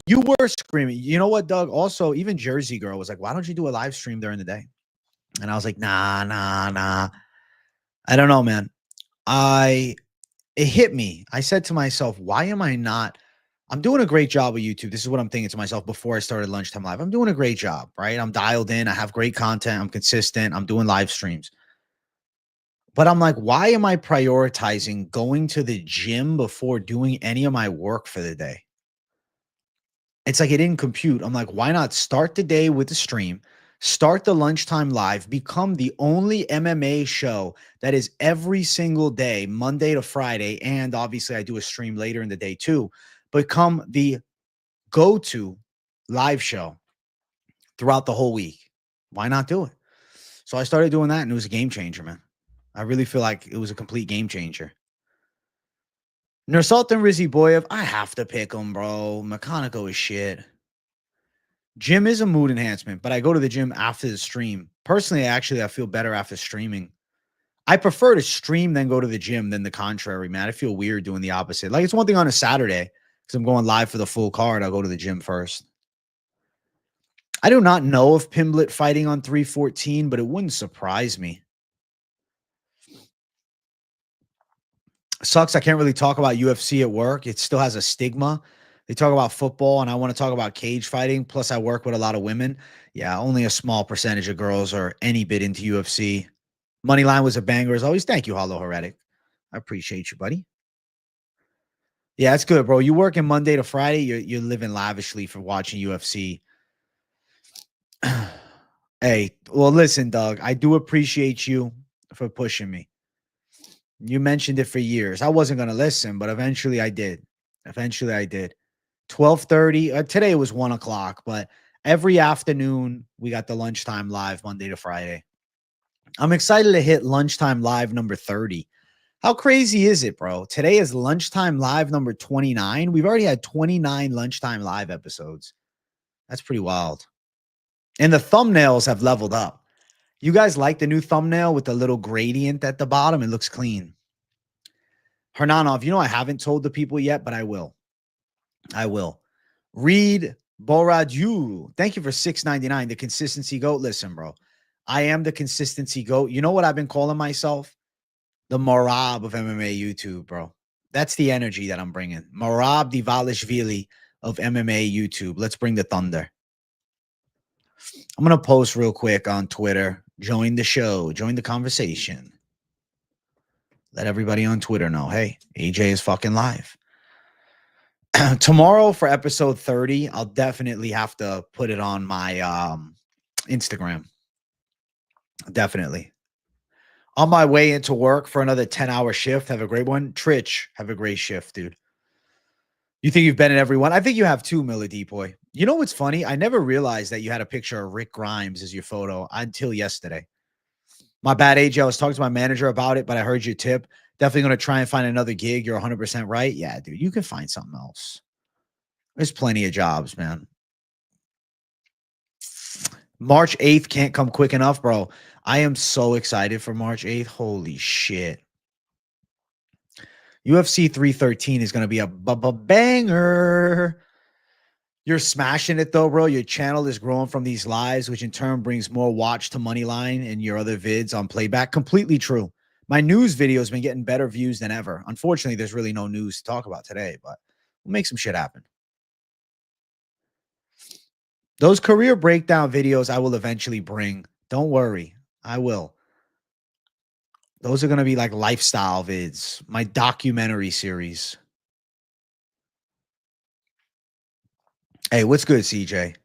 You were screaming. You know what, Doug? Also, even Jersey Girl was like, why don't you do a live stream during the day? And I was like, nah. I don't know, man. It hit me. I said to myself, why am I not? I'm doing a great job with YouTube. This is what I'm thinking to myself before I started Lunchtime Live. I'm doing a great job, right? I'm dialed in. I have great content. I'm consistent. I'm doing live streams. But I'm like, why am I prioritizing going to the gym before doing any of my work for the day? It's like it didn't compute. I'm like, why not start the day with the stream, start the Lunchtime Live, become the only MMA show that is every single day, Monday to Friday. And obviously, I do a stream later in the day too, become the go to live show throughout the whole week. Why not do it? So I started doing that and it was a game changer, man. I really feel like it was a complete game changer. Nursultan Riziboyev, I have to pick him, bro. McConaughey is shit. Gym is a mood enhancement, but I go to the gym after the stream. Personally, actually, I feel better after streaming. I prefer to stream than go to the gym than the contrary, man. I feel weird doing the opposite. Like, it's one thing on a Saturday because I'm going live for the full card. I'll go to the gym first. I do not know of Pimblett fighting on 314, but it wouldn't surprise me. Sucks I can't really talk about UFC at work. It still has a stigma. They talk about football, and I want to talk about cage fighting. Plus, I work with a lot of women. Yeah, only a small percentage of girls are any bit into UFC. Moneyline was a banger as always. Thank you, Hollow Heretic. I appreciate you, buddy. Yeah, that's good, bro. You working Monday to Friday. You're living lavishly for watching UFC. Hey, well, listen, Doug. I do appreciate you for pushing me. You mentioned it for years. I wasn't gonna listen, but eventually I did. Eventually I did. 12:30. Today it was 1 o'clock, but every afternoon we got the Lunchtime Live Monday to Friday. I'm excited to hit Lunchtime Live number 30. How crazy is it, bro? Today is Lunchtime Live number 29. We've already had 29 Lunchtime Live episodes. That's pretty wild. And the thumbnails have leveled up. You guys like the new thumbnail with the little gradient at the bottom? It looks clean. Hernanov, I haven't told the people yet, but I will. I will. Reed Boradieu, thank you for $6.99. The consistency goat. Listen, bro, I am the consistency goat. You know what I've been calling myself? The Marab of MMA YouTube, bro. That's the energy that I'm bringing. Marab Divalishvili of MMA YouTube. Let's bring the thunder. I'm going to post real quick on Twitter. Join the show. Join the conversation. Let everybody on Twitter know, hey, AJ is fucking live. Tomorrow for episode 30, I'll definitely have to put it on my Instagram. Definitely. On my way into work for another 10-hour shift. Have a great one. Tritch, have a great shift, dude. You think you've been in every one? I think you have too, Miller Depoy. You know what's funny? I never realized that you had a picture of Rick Grimes as your photo until yesterday. My bad, AJ. I was talking to my manager about it, but I heard your tip. Definitely going to try and find another gig. You're 100% right. Yeah, dude, you can find something else. There's plenty of jobs, man. March 8th can't come quick enough, bro. I am so excited for March 8th. Holy shit. UFC 313 is going to be a banger. You're smashing it though, bro. Your channel is growing from these lives, which in turn brings more watch to Moneyline and your other vids on playback. Completely true. My news video has been getting better views than ever. Unfortunately, there's really no news to talk about today, but we'll make some shit happen. Those career breakdown videos I will eventually bring. Don't worry. I will. Those are going to be like lifestyle vids, my documentary series. Hey, what's good, CJ?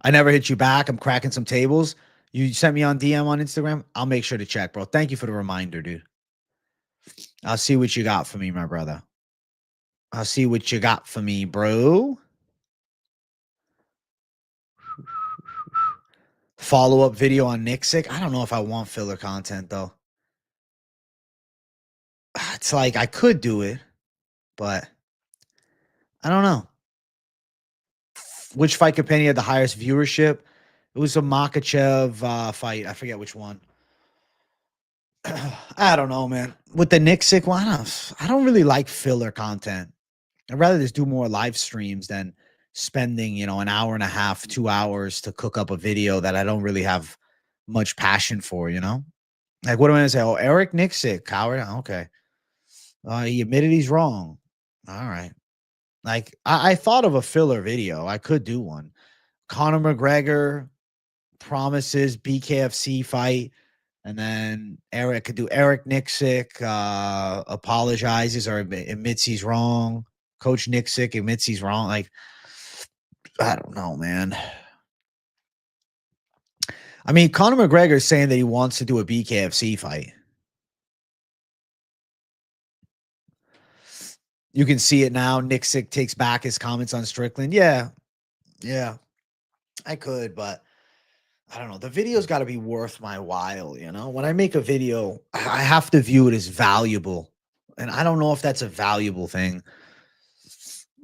I never hit you back. I'm cracking some tables. You sent me on DM on Instagram. I'll make sure to check, bro. Thank you for the reminder, dude. I'll see what you got for me, my brother. I'll see what you got for me, bro. Follow-up video on Nixick. I don't know if I want filler content, though. It's like I could do it, but I don't know. Which fight companion had the highest viewership? It was a Makachev fight. I forget which one. I don't know, man. With the Nixick one, I don't really like filler content. I'd rather just do more live streams than spending, an hour and a half, 2 hours to cook up a video that I don't really have much passion for, Like, what am I going to say? Oh, Eric Nixick, coward. Okay. He admitted he's wrong. All right. Like, I thought of a filler video. I could do one. Conor McGregor promises Bkfc fight. And then Eric could do Eric Nixick apologizes or admits he's wrong. Coach Nixick admits he's wrong. Like, I don't know, man. I mean, Conor McGregor is saying that he wants to do a BKFC fight. You can see it now. Nixick takes back his comments on Strickland. Yeah. I could, but I don't know. The video's got to be worth my while, you know? When I make a video, I have to view it as valuable. And I don't know if that's a valuable thing.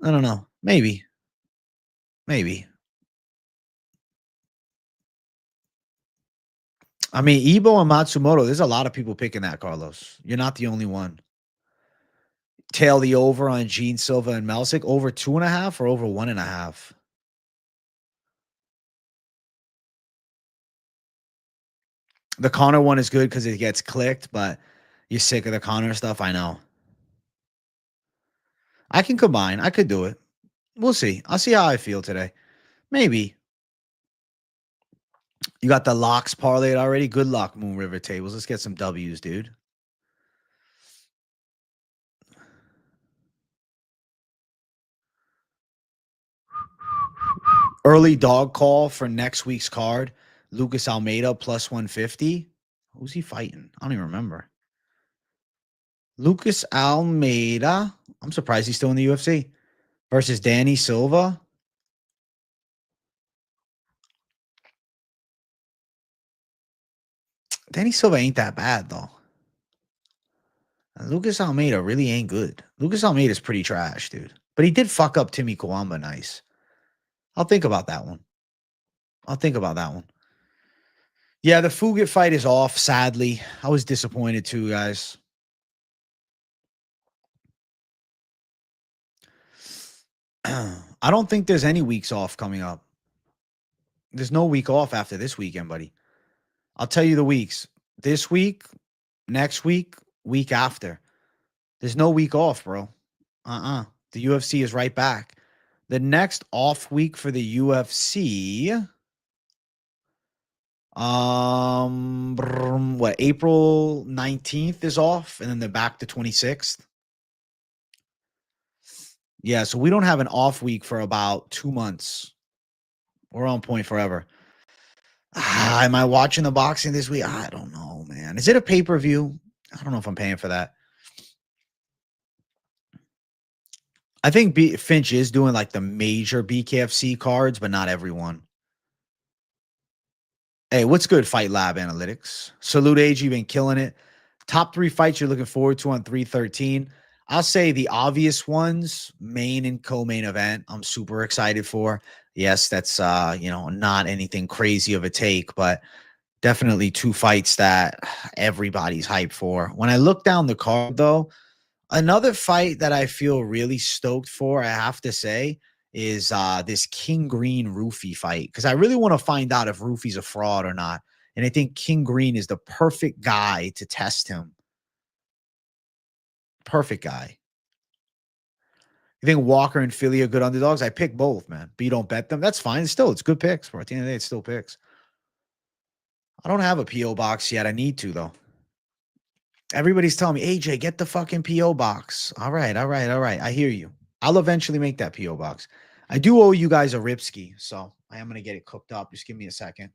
I don't know. Maybe. I mean, Ebo and Matsumoto, there's a lot of people picking that, Carlos. You're not the only one. Tail the over on Gene Silva and Melsick. Over 2.5 or over 1.5? The Connor one is good because it gets clicked, but you're sick of the Connor stuff. I know. I can combine. I could do it. We'll see. I'll see how I feel today. Maybe. You got the locks parlayed already? Good luck, Moon River tables. Let's get some W's, dude. Early dog call for next week's card. Lucas Almeida plus 150. Who's he fighting? I don't even remember. Lucas Almeida. I'm surprised he's still in the UFC. Versus Danny Silva. Danny Silva ain't that bad, though. Lucas Almeida really ain't good. Lucas Almeida's pretty trash, dude. But he did fuck up Timmy Kawamba nice. I'll think about that one. Yeah, the Fugit fight is off, sadly. I was disappointed too, guys. I don't think there's any weeks off coming up. There's no week off after this weekend, buddy. I'll tell you the weeks. This week, next week, week after. There's no week off, bro. The UFC is right back. The next off week for the UFC, April 19th is off, and then they're back to 26th. Yeah, so we don't have an off week for about 2 months. We're on point forever. Am I watching the boxing this week? I don't know, man. Is it a pay-per-view? I don't know if I'm paying for that. I think Finch is doing like the major BKFC cards, but not everyone. Hey, what's good, Fight Lab Analytics? Salute AG, been killing it. Top 3 fights you're looking forward to on 313. I'll say the obvious ones, main and co-main event, I'm super excited for. Yes, that's not anything crazy of a take, but definitely 2 fights that everybody's hyped for. When I look down the card, though, another fight that I feel really stoked for, I have to say, is this King Green Roofy fight. Because I really want to find out if Roofy's a fraud or not. And I think King Green is the perfect guy to test him. Perfect guy. You think Walker and Philly are good underdogs? I pick both, man. But you don't bet them? That's fine. It's good picks, bro. At the end of the day, it's still picks. I don't have a P.O. box yet. I need to, though. Everybody's telling me, AJ, get the fucking P.O. box. All right. I hear you. I'll eventually make that P.O. box. I do owe you guys a Ripski, so I am going to get it cooked up. Just give me a second.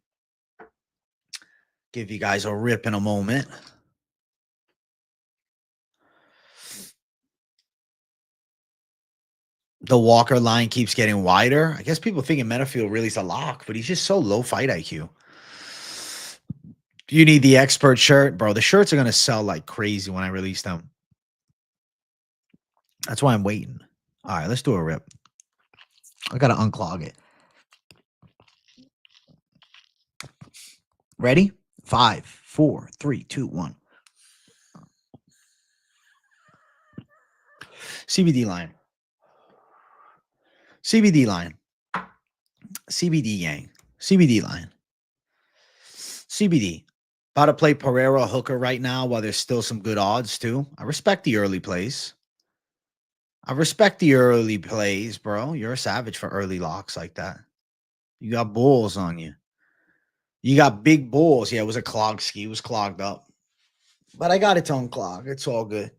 Give you guys a rip in a moment. The Walker line keeps getting wider. I guess people thinking Metafield really is a lock, but he's just so low fight IQ. You need the expert shirt, bro. The shirts are going to sell like crazy when I release them. That's why I'm waiting. All right, let's do a rip. I got to unclog it. Ready? 5, 4, 3, 2, 1. CBD line. CBD line. CBD gang. CBD line. CBD. About to play Pereira hooker right now while there's still some good odds too. I respect the early plays. I respect the early plays, bro. You're a savage for early locks like that. You got bulls on you. You got big bulls. Yeah, it was a clog ski. It was clogged up. But I got its own clog. It's all good.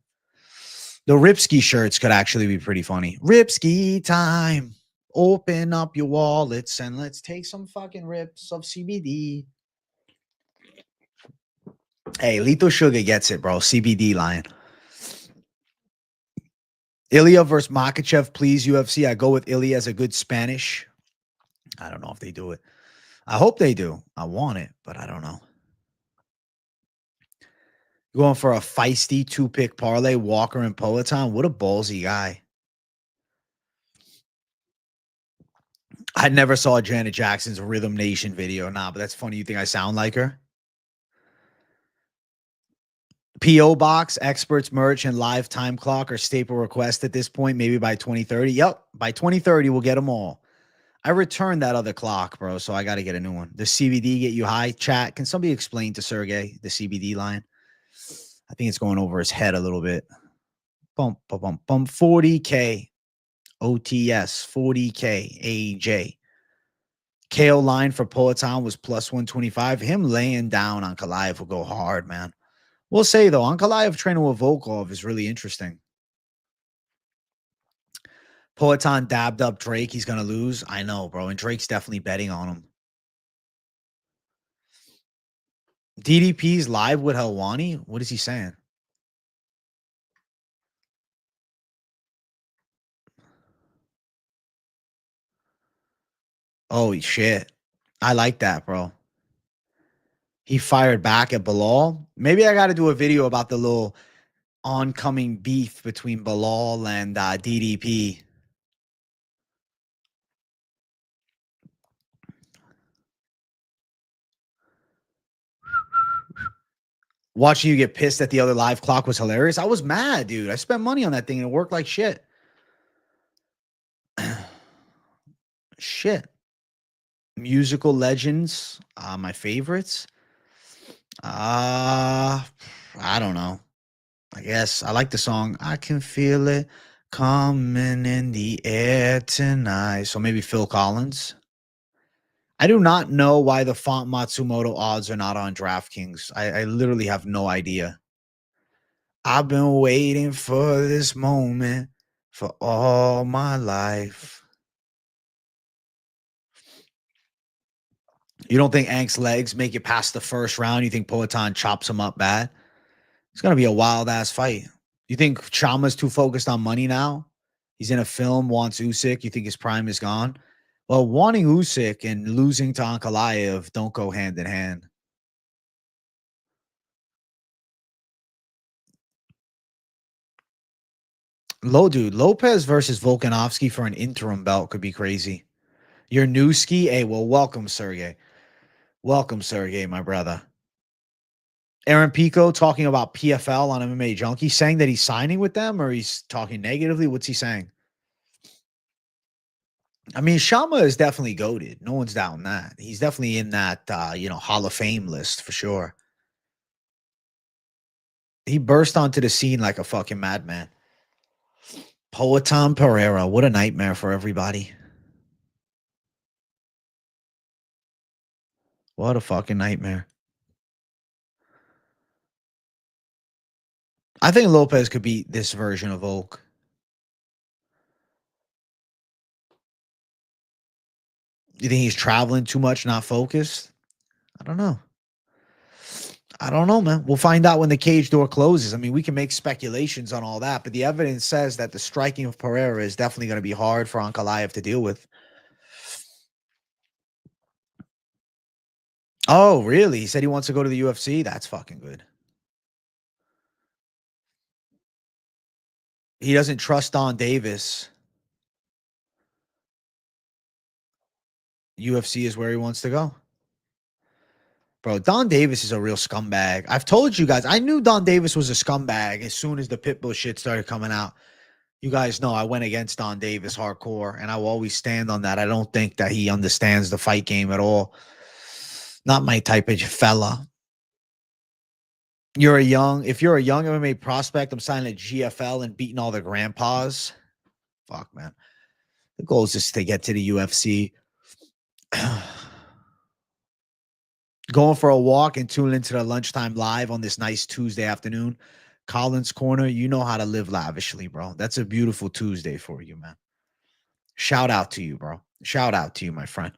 The Ripski shirts could actually be pretty funny. Ripski time. Open up your wallets and let's take some fucking rips of CBD. Hey, Lethal Sugar gets it, bro. CBD line. Ilya versus Makachev, please, UFC. I go with Ilya as a good Spanish. I don't know if they do it. I hope they do. I want it, but I don't know. Going for a feisty 2-pick parlay, Walker and Poetan. What a ballsy guy. I never saw Janet Jackson's Rhythm Nation video. Nah, but that's funny. You think I sound like her? P.O. Box, experts merch, and live time clock are staple requests at this point, maybe by 2030. Yep, by 2030, we'll get them all. I returned that other clock, bro, so I got to get a new one. Does CBD get you high? Chat, can somebody explain to Sergey the CBD line? I think it's going over his head a little bit. Bump, bump, bump, bump. 40K. OTS. 40K. AJ. KO line for Poetan was plus 125. Him laying down on Kalaev will go hard, man. We'll say, though, Ankalaev training with Volkov is really interesting. Poetan dabbed up Drake. He's going to lose. I know, bro. And Drake's definitely betting on him. DDP's live with Helwani? What is he saying? Holy shit. I like that, bro. He fired back at Bilal. Maybe I got to do a video about the little oncoming beef between Bilal and DDP. Watching you get pissed at the other live clock was hilarious. I was mad, dude. I spent money on that thing and it worked like shit. Shit. Musical legends, my favorites. I don't know. I guess I like the song I Can Feel It Coming in the Air Tonight. So maybe Phil Collins. I do not know why the Font Matsumoto odds are not on DraftKings. I literally have no idea. I've been waiting for this moment for all my life. You don't think Ank's legs make it past the first round? You think Poetan chops him up bad? It's going to be a wild-ass fight. You think Chama's too focused on money now? He's in a film, wants Usyk. You think his prime is gone? Well, wanting Usyk and losing to Ankalaev don't go hand in hand. Dude, Lopez versus Volkanovski for an interim belt could be crazy. Your new ski? Hey, well, welcome, Sergey. Welcome, Sergey, my brother. Aaron Pico talking about PFL on MMA Junkie, saying that he's signing with them, or he's talking negatively. What's he saying? I mean, Shama is definitely goated. No one's doubting that. He's definitely in that, Hall of Fame list for sure. He burst onto the scene like a fucking madman. Poetan Pereira, what a nightmare for everybody. What a fucking nightmare. I think Lopez could beat this version of Oak. You think he's traveling too much, not focused? I don't know. I don't know, man. We'll find out when the cage door closes. I mean, we can make speculations on all that, but the evidence says that the striking of Pereira is definitely going to be hard for Ankalaev to deal with. Oh, really? He said he wants to go to the UFC? That's fucking good. He doesn't trust Don Davis. UFC is where he wants to go. Bro, Don Davis is a real scumbag. I've told you guys, I knew Don Davis was a scumbag as soon as the Pitbull shit started coming out. You guys know I went against Don Davis hardcore, and I will always stand on that. I don't think that he understands the fight game at all. Not my type of fella. if you're a young MMA prospect, I'm signing at GFL and beating all the grandpas. Fuck, man. The goal is just to get to the UFC. Going for a walk and tuning into the Lunchtime Live on this nice Tuesday afternoon. Collins Corner, you know how to live lavishly, bro. That's a beautiful Tuesday for you, man. Shout out to you, bro. Shout out to you, my friend.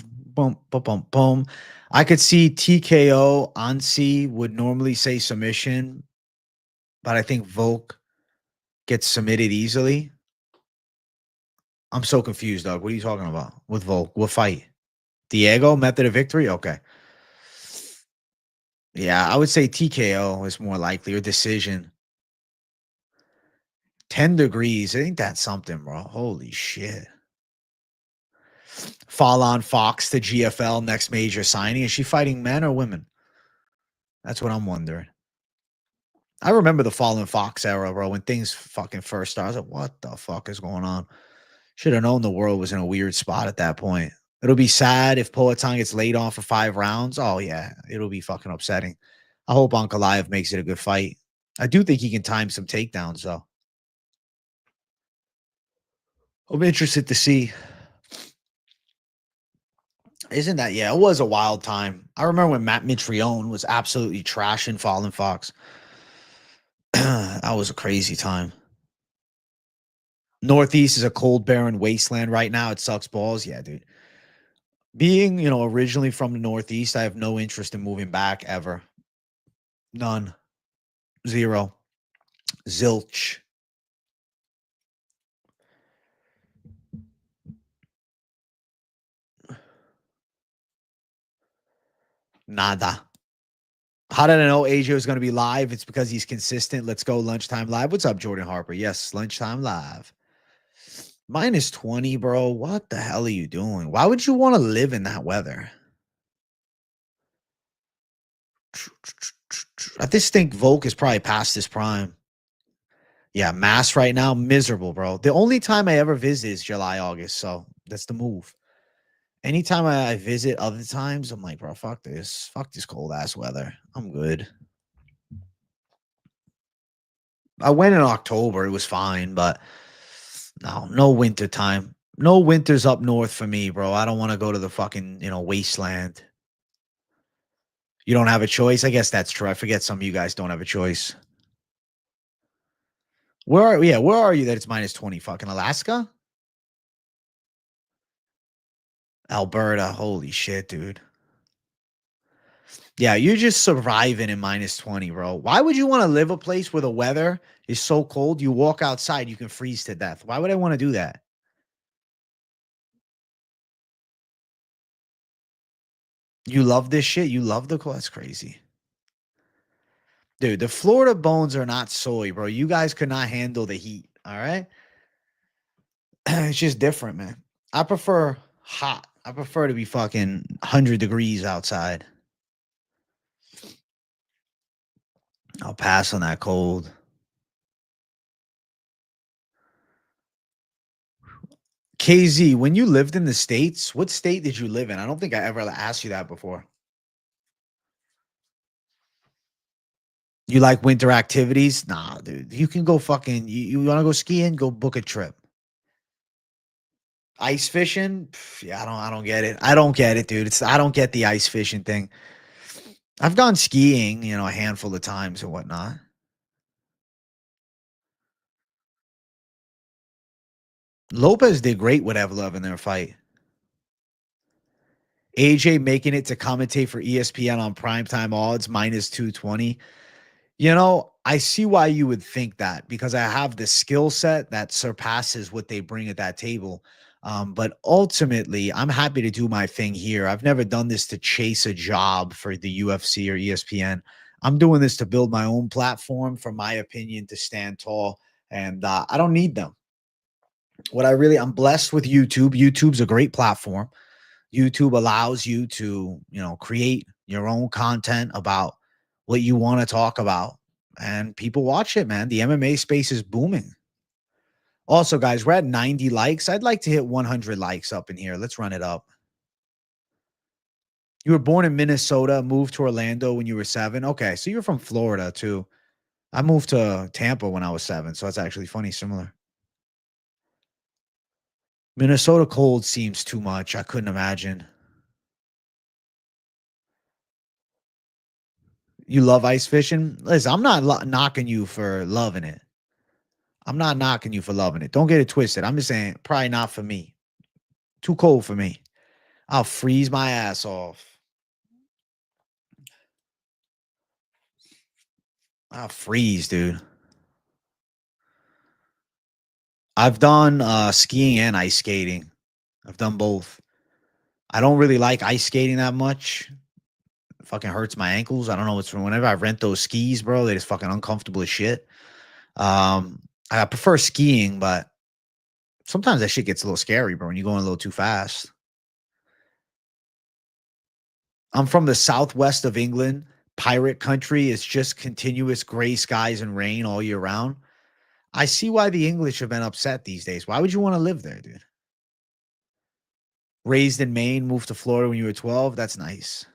Boom, boom, boom, boom. I could see TKO Ansi would normally say submission, but I think Volk gets submitted easily. I'm so confused, dog. What are you talking about with Volk? What fight? Diego, method of victory? Okay. Yeah, I would say TKO is more likely or decision. 10 degrees. I think that's something, bro. Holy shit. Fallon Fox to GFL next major signing. Is she fighting men or women? That's what I'm wondering. I remember the Fallon Fox era, bro, when things fucking first started. I was like, what the fuck is going on? Should have known the world was in a weird spot at that point. It'll be sad if Poatan gets laid off for 5 rounds. Oh, yeah. It'll be fucking upsetting. I hope Ankalaev makes it a good fight. I do think he can time some takedowns, though. I'm interested to see. Isn't that? Yeah, it was a wild time. I remember when Matt Mitrione was absolutely trashing Fallon Fox. That was a crazy time. Northeast is a cold, barren wasteland right now. It sucks balls. Yeah, dude. Being, originally from the Northeast, I have no interest in moving back ever. None. Zero. Zilch. Nada. How did I know AJ was going to be live? It's because he's consistent. Let's go Lunchtime Live. What's up, Jordan Harper? Yes, Lunchtime Live. Minus 20, bro. What the hell are you doing? Why would you want to live in that weather? I just think Volk is probably past his prime. Yeah, Mass right now, miserable, bro. The only time I ever visit is July, August. So that's the move. Anytime I visit other times, I'm like, bro, fuck this. Fuck this cold ass weather. I'm good. I went in October. It was fine, but no winter time. No winters up north for me, bro. I don't want to go to the fucking, wasteland. You don't have a choice? I guess that's true. I forget some of you guys don't have a choice. Where are you that it's minus 20? Fucking Alaska? Alberta. Holy shit, dude. Yeah, you're just surviving in minus 20, bro. Why would you want to live a place where the weather is so cold? You walk outside, you can freeze to death. Why would I want to do that? You love this shit? You love the cold? That's crazy. Dude, the Florida bones are not soy, bro. You guys could not handle the heat, all right? It's just different, man. I prefer hot. I prefer to be fucking 100 degrees outside. I'll pass on that cold. KZ, when you lived in the States, what state did you live in? I don't think I ever asked you that before. You like winter activities? Nah, dude. You can go fucking, you want to go skiing? Go book a trip. Ice fishing? Yeah, I don't get it. I don't get it, dude. I don't get the ice fishing thing. I've gone skiing, a handful of times and whatnot. Lopez did great with Evlov in their fight. AJ making it to commentate for ESPN on primetime odds minus 220. I see why you would think that because I have the skill set that surpasses what they bring at that table. But ultimately, I'm happy to do my thing here. I've never done this to chase a job for the UFC or ESPN. I'm doing this to build my own platform, for my opinion, to stand tall. And I don't need them. I'm blessed with YouTube. YouTube's a great platform. YouTube allows you to, create your own content about what you want to talk about. And people watch it, man. The MMA space is booming. Also, guys, we're at 90 likes. I'd like to hit 100 likes up in here. Let's run it up. You were born in Minnesota, moved to Orlando when you were 7. Okay, so you're from Florida too. I moved to Tampa when I was 7, so that's actually funny, similar. Minnesota cold seems too much. I couldn't imagine. You love ice fishing? Listen, I'm not knocking you for loving it. I'm not knocking you for loving it. Don't get it twisted. I'm just saying, probably not for me. Too cold for me. I'll freeze my ass off. I'll freeze, dude. I've done skiing and ice skating. I've done both. I don't really like ice skating that much. It fucking hurts my ankles. I don't know what's from whenever I rent those skis, bro, they just fucking uncomfortable as shit. I prefer skiing, but sometimes that shit gets a little scary, bro, when you're going a little too fast. I'm from the southwest of England. Pirate country is just continuous gray skies and rain all year round. I see why the English have been upset these days. Why would you want to live there, dude? Raised in Maine, moved to Florida when you were 12. That's nice.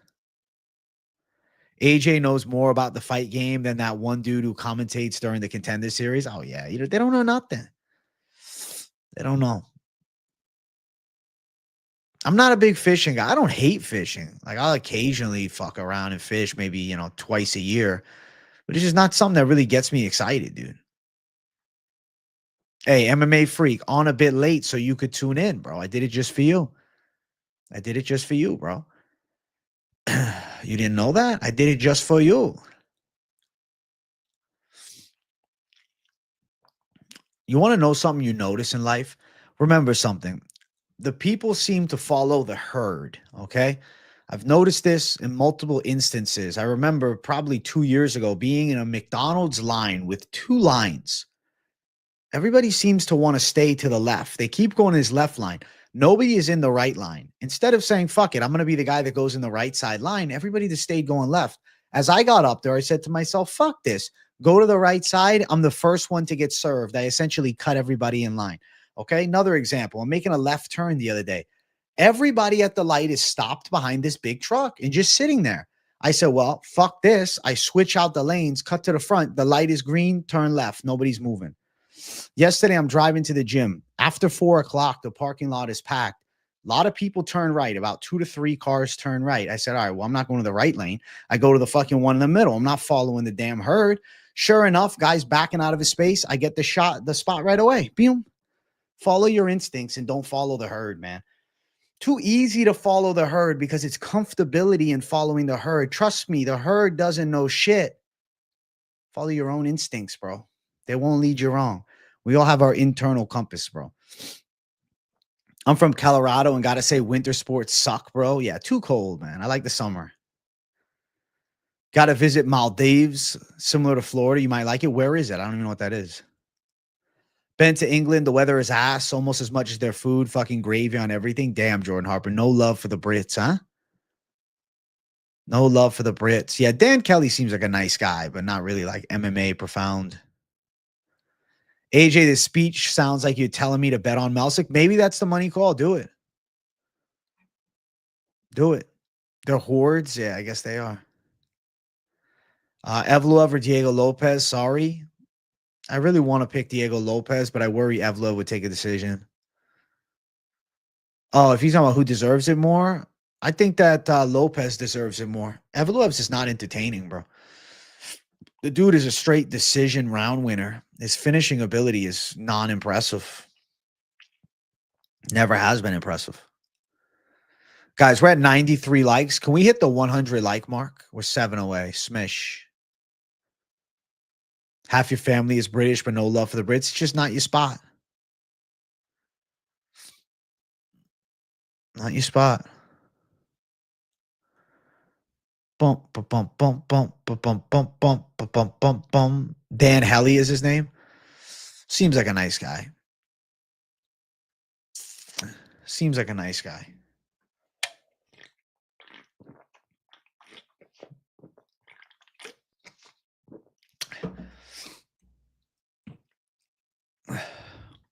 AJ knows more about the fight game than that one dude who commentates during the Contender Series. Oh, yeah. They don't know nothing. They don't know. I'm not a big fishing guy. I don't hate fishing. Like, I'll occasionally fuck around and fish maybe, twice a year. But it's just not something that really gets me excited, dude. Hey, MMA Freak, on a bit late so you could tune in, bro. I did it just for you. I did it just for you, bro. You didn't know that? I did it just for you. You want to know something you notice in life? Remember something. The people seem to follow the herd, okay? I've noticed this in multiple instances. I remember probably 2 years ago being in a McDonald's line with 2 lines. Everybody seems to want to stay to the left. They keep going to this left line. Nobody is in the right line. Instead of saying, fuck it, I'm going to be the guy that goes in the right side line, everybody just stayed going left. As I got up there, I said to myself, fuck this. Go to the right side. I'm the first one to get served. I essentially cut everybody in line. Okay. Another example. I'm making a left turn the other day. Everybody at the light is stopped behind this big truck and just sitting there. I said, well, fuck this. I switch out the lanes, cut to the front. The light is green, turn left. Nobody's moving. Yesterday, I'm driving to the gym. After 4 o'clock, the parking lot is packed. A lot of people turn right. About 2 to 3 cars turn right. I said, all right, well, I'm not going to the right lane. I go to the fucking one in the middle. I'm not following the damn herd. Sure enough, guys backing out of his space. I get the spot right away. Boom. Follow your instincts and don't follow the herd, man. Too easy to follow the herd because it's comfortability in following the herd. Trust me, the herd doesn't know shit. Follow your own instincts, bro. They won't lead you wrong. We all have our internal compass, bro. I'm from Colorado and got to say winter sports suck, bro. Yeah, too cold, man. I like the summer. Got to visit Maldives, similar to Florida. You might like it. Where is it? I don't even know what that is. Been to England. The weather is ass almost as much as their food. Fucking gravy on everything. Damn, Jordan Harper. No love for the Brits, huh? No love for the Brits. Yeah, Dan Kelly seems like a nice guy, but not really like MMA profound. AJ, this speech sounds like you're telling me to bet on Melsick. Maybe that's the money call. Do it. Do it. They're hordes. Yeah, I guess they are. Evloev or Diego Lopez. Sorry. I really want to pick Diego Lopez, but I worry Evloev would take a decision. Oh, if he's talking about who deserves it more, I think that Lopez deserves it more. Evloev's just not entertaining, bro. The dude is a straight decision round winner. His finishing ability is non-impressive. Never has been impressive. Guys, we're at 93 likes. Can we hit the 100 like mark? We're 7 away. Smish. Half your family is British, but no love for the Brits. It's just not your spot. Not your spot. Bump, bump, bump, bump, bump, bump, bump, bump, bump, bump, bump. Dan Helly is his name. Seems like a nice guy. Seems like a nice guy.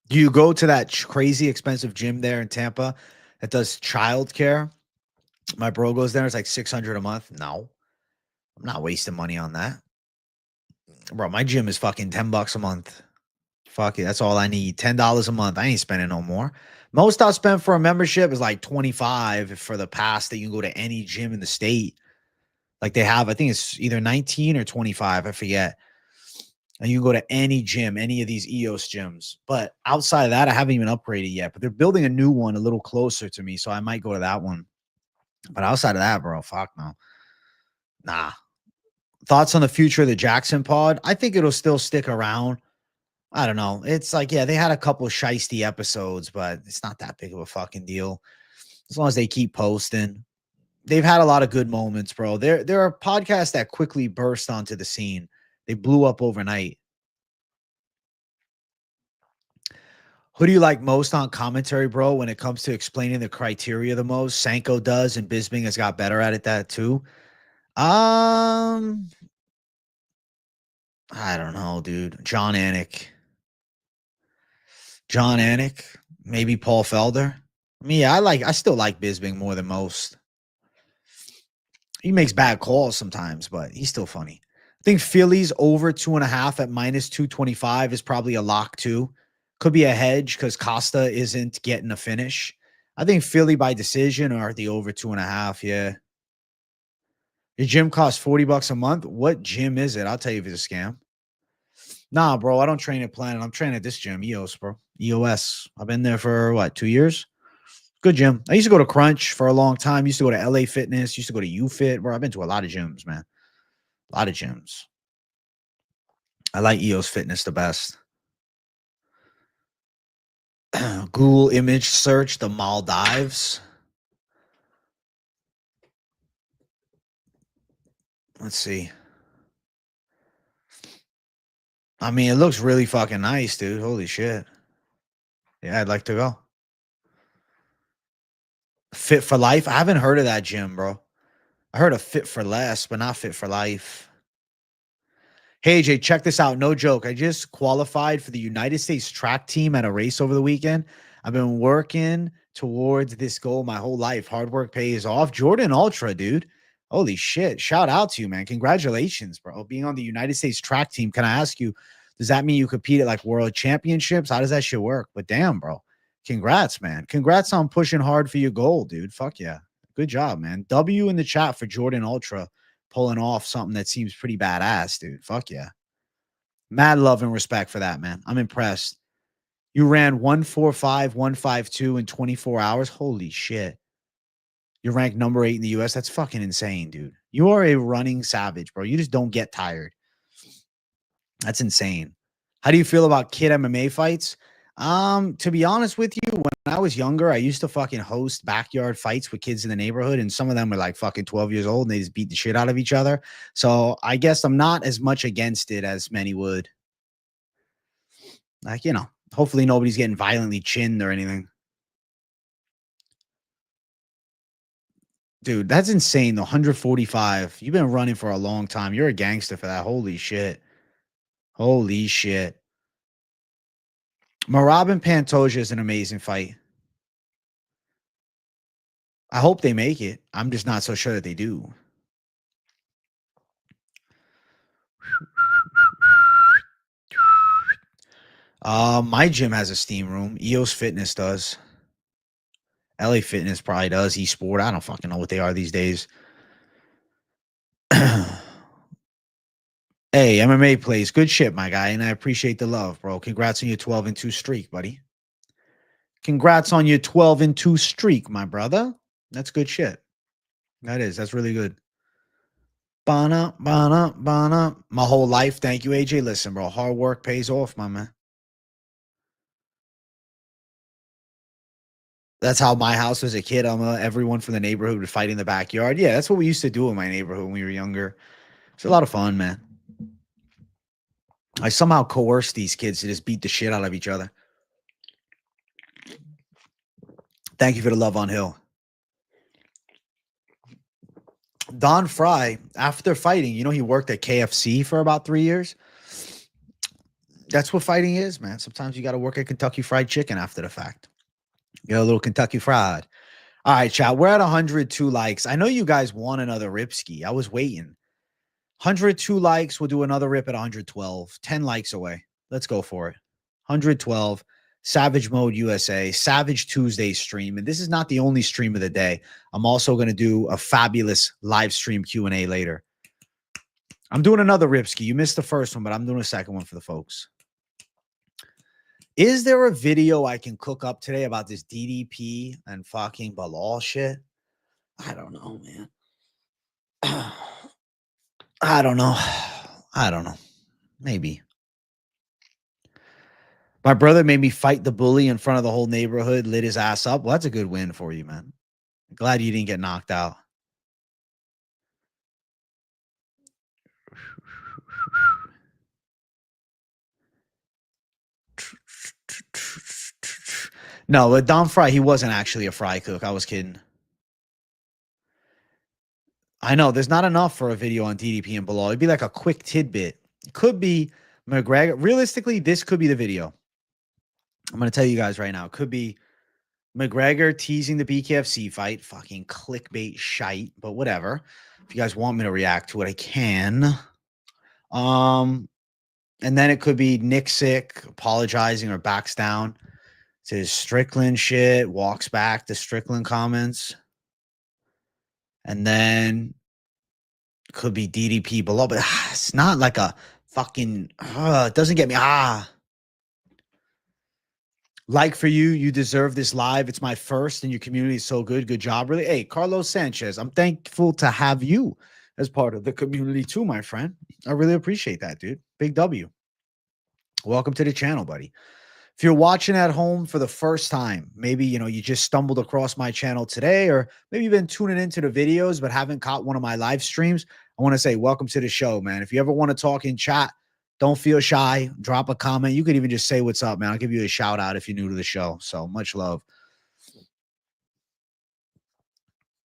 Do you go to that crazy expensive gym there in Tampa that does childcare? My bro goes there. It's like 600 a month. No, I'm not wasting money on that. Bro, my gym is fucking $10 a month. Fuck it. That's all I need. $10 a month. I ain't spending no more. Most I'll spend for a membership is like 25 for the pass that you can go to any gym in the state. Like they have, I think it's either 19 or 25. I forget. And you can go to any gym, any of these EOS gyms. But outside of that, I haven't even upgraded yet. But they're building a new one a little closer to me. So I might go to that one. But outside of that, bro, fuck no. Nah. Thoughts on the future of the Jackson pod? I think it'll still stick around. I don't know. It's like, yeah, they had a couple shiesty episodes, but it's not that big of a fucking deal. As long as they keep posting. They've had a lot of good moments, bro. There are podcasts that quickly burst onto the scene. They blew up overnight. Who do you like most on commentary, bro, when it comes to explaining the criteria the most? Sanko does, and Bisbing has got better at it that too. I don't know, dude. John Anik. Maybe Paul Felder. I mean, yeah, I still like Bisbing more than most. He makes bad calls sometimes, but he's still funny. I think Phillies over 2.5 at -225 is probably a lock too. Could be a hedge because Costa isn't getting a finish. I think Philly by decision or the over 2.5. Yeah. Your gym costs $40 a month. What gym is it? I'll tell you if it's a scam. Nah, bro. I don't train at Planet. I'm training at this gym, EOS, bro. EOS. I've been there for what, 2 years? Good gym. I used to go to Crunch for a long time. Used to go to LA Fitness. Used to go to UFit. Bro, I've been to a lot of gyms, man. A lot of gyms. I like EOS Fitness the best. Google image search the Maldives. Let's see. I mean, it looks really fucking nice, dude. Holy shit. Yeah, I'd like to go. Fit for Life. I haven't heard of that gym, bro. I heard of Fit for Less, but not Fit for Life. Hey, Jay, check this out. No joke. I just qualified for the United States track team at a race over the weekend. I've been working towards this goal my whole life. Hard work pays off. Jordan Ultra, dude. Holy shit. Shout out to you, man. Congratulations, bro. Being on the United States track team. Can I ask you, does that mean you compete at like world championships? How does that shit work? But damn, bro. Congrats, man. Congrats on pushing hard for your goal, dude. Fuck yeah. Good job, man. W in the chat for Jordan Ultra pulling off something that seems pretty badass, dude. Fuck yeah. Mad love and respect for that, man. I'm impressed. You ran 145, 152 in 24 hours. Holy shit. You're ranked number 8 in the US. That's fucking insane, dude. You are a running savage, bro. You just don't get tired. That's insane. How do you feel about kid MMA fights? To be honest with you, when I was younger, I used to fucking host backyard fights with kids in the neighborhood, and some of them were like fucking 12 years old and they just beat the shit out of each other. So I guess I'm not as much against it as many would. Like, hopefully nobody's getting violently chinned or anything. Dude, that's insane though. 145. You've been running for a long time. You're a gangster for that. Holy shit. Holy shit. Marab and Pantoja is an amazing fight. I hope they make it. I'm just not so sure that they do. My gym has a steam room. EOS Fitness does. LA Fitness probably does. Esport. I don't fucking know what they are these days. Hey, MMA plays. Good shit, my guy. And I appreciate the love, bro. Congrats on your 12-2 streak, buddy. Congrats on your 12-2 streak, my brother. That's good shit. That is. That's really good. Bana, bana, bana. My whole life. Thank you, AJ. Listen, bro. Hard work pays off, my man. That's how my house was a kid. Everyone from the neighborhood would fight in the backyard. Yeah, that's what we used to do in my neighborhood when we were younger. It's a lot of fun, man. I somehow coerced these kids to just beat the shit out of each other. Thank you for the love on Hill. Don Fry, after fighting, he worked at KFC for about 3 years. That's what fighting is, man. Sometimes you got to work at Kentucky Fried Chicken after the fact. Get a little Kentucky Fried. All right, chat. We're at 102 likes. I know you guys want another ripski. I was waiting. 102 likes. We'll do another rip at 112. 10 likes away. Let's go for it. 112. Savage Mode USA. Savage Tuesday stream. And this is not the only stream of the day. I'm also going to do a fabulous live stream Q&A later. I'm doing another ripski. You missed the first one, but I'm doing a second one for the folks. Is there a video I can cook up today about this DDP and fucking Balal shit? I don't know, man. I don't know. I don't know. Maybe. My brother made me fight the bully in front of the whole neighborhood, lit his ass up. Well, that's a good win for you, man. Glad you didn't get knocked out. No, but Don Fry, he wasn't actually a fry cook. I was kidding. I know there's not enough for a video on DDP and Bilal. It'd be like a quick tidbit. It could be McGregor. Realistically, this could be the video. I'm going to tell you guys right now. It could be McGregor teasing the Bkfc fight. Fucking clickbait shite, but whatever. If you guys want me to react to it, I can. And then it could be Nick Sick apologizing or backs down to his Strickland shit, walks back to Strickland comments. And then could be DDP below, but it's not like a fucking, it doesn't get me. Like for you, you deserve this live. It's my first and your community is so good. Good job. Really. Hey, Carlos Sanchez, I'm thankful to have you as part of the community too, my friend. I really appreciate that, dude. Big W. Welcome to the channel, buddy. If you're watching at home for the first time, maybe, you just stumbled across my channel today, or maybe you've been tuning into the videos but haven't caught one of my live streams, I want to say welcome to the show, man. If you ever want to talk in chat, don't feel shy. Drop a comment. You could even just say what's up, man. I'll give you a shout out if you're new to the show. So much love.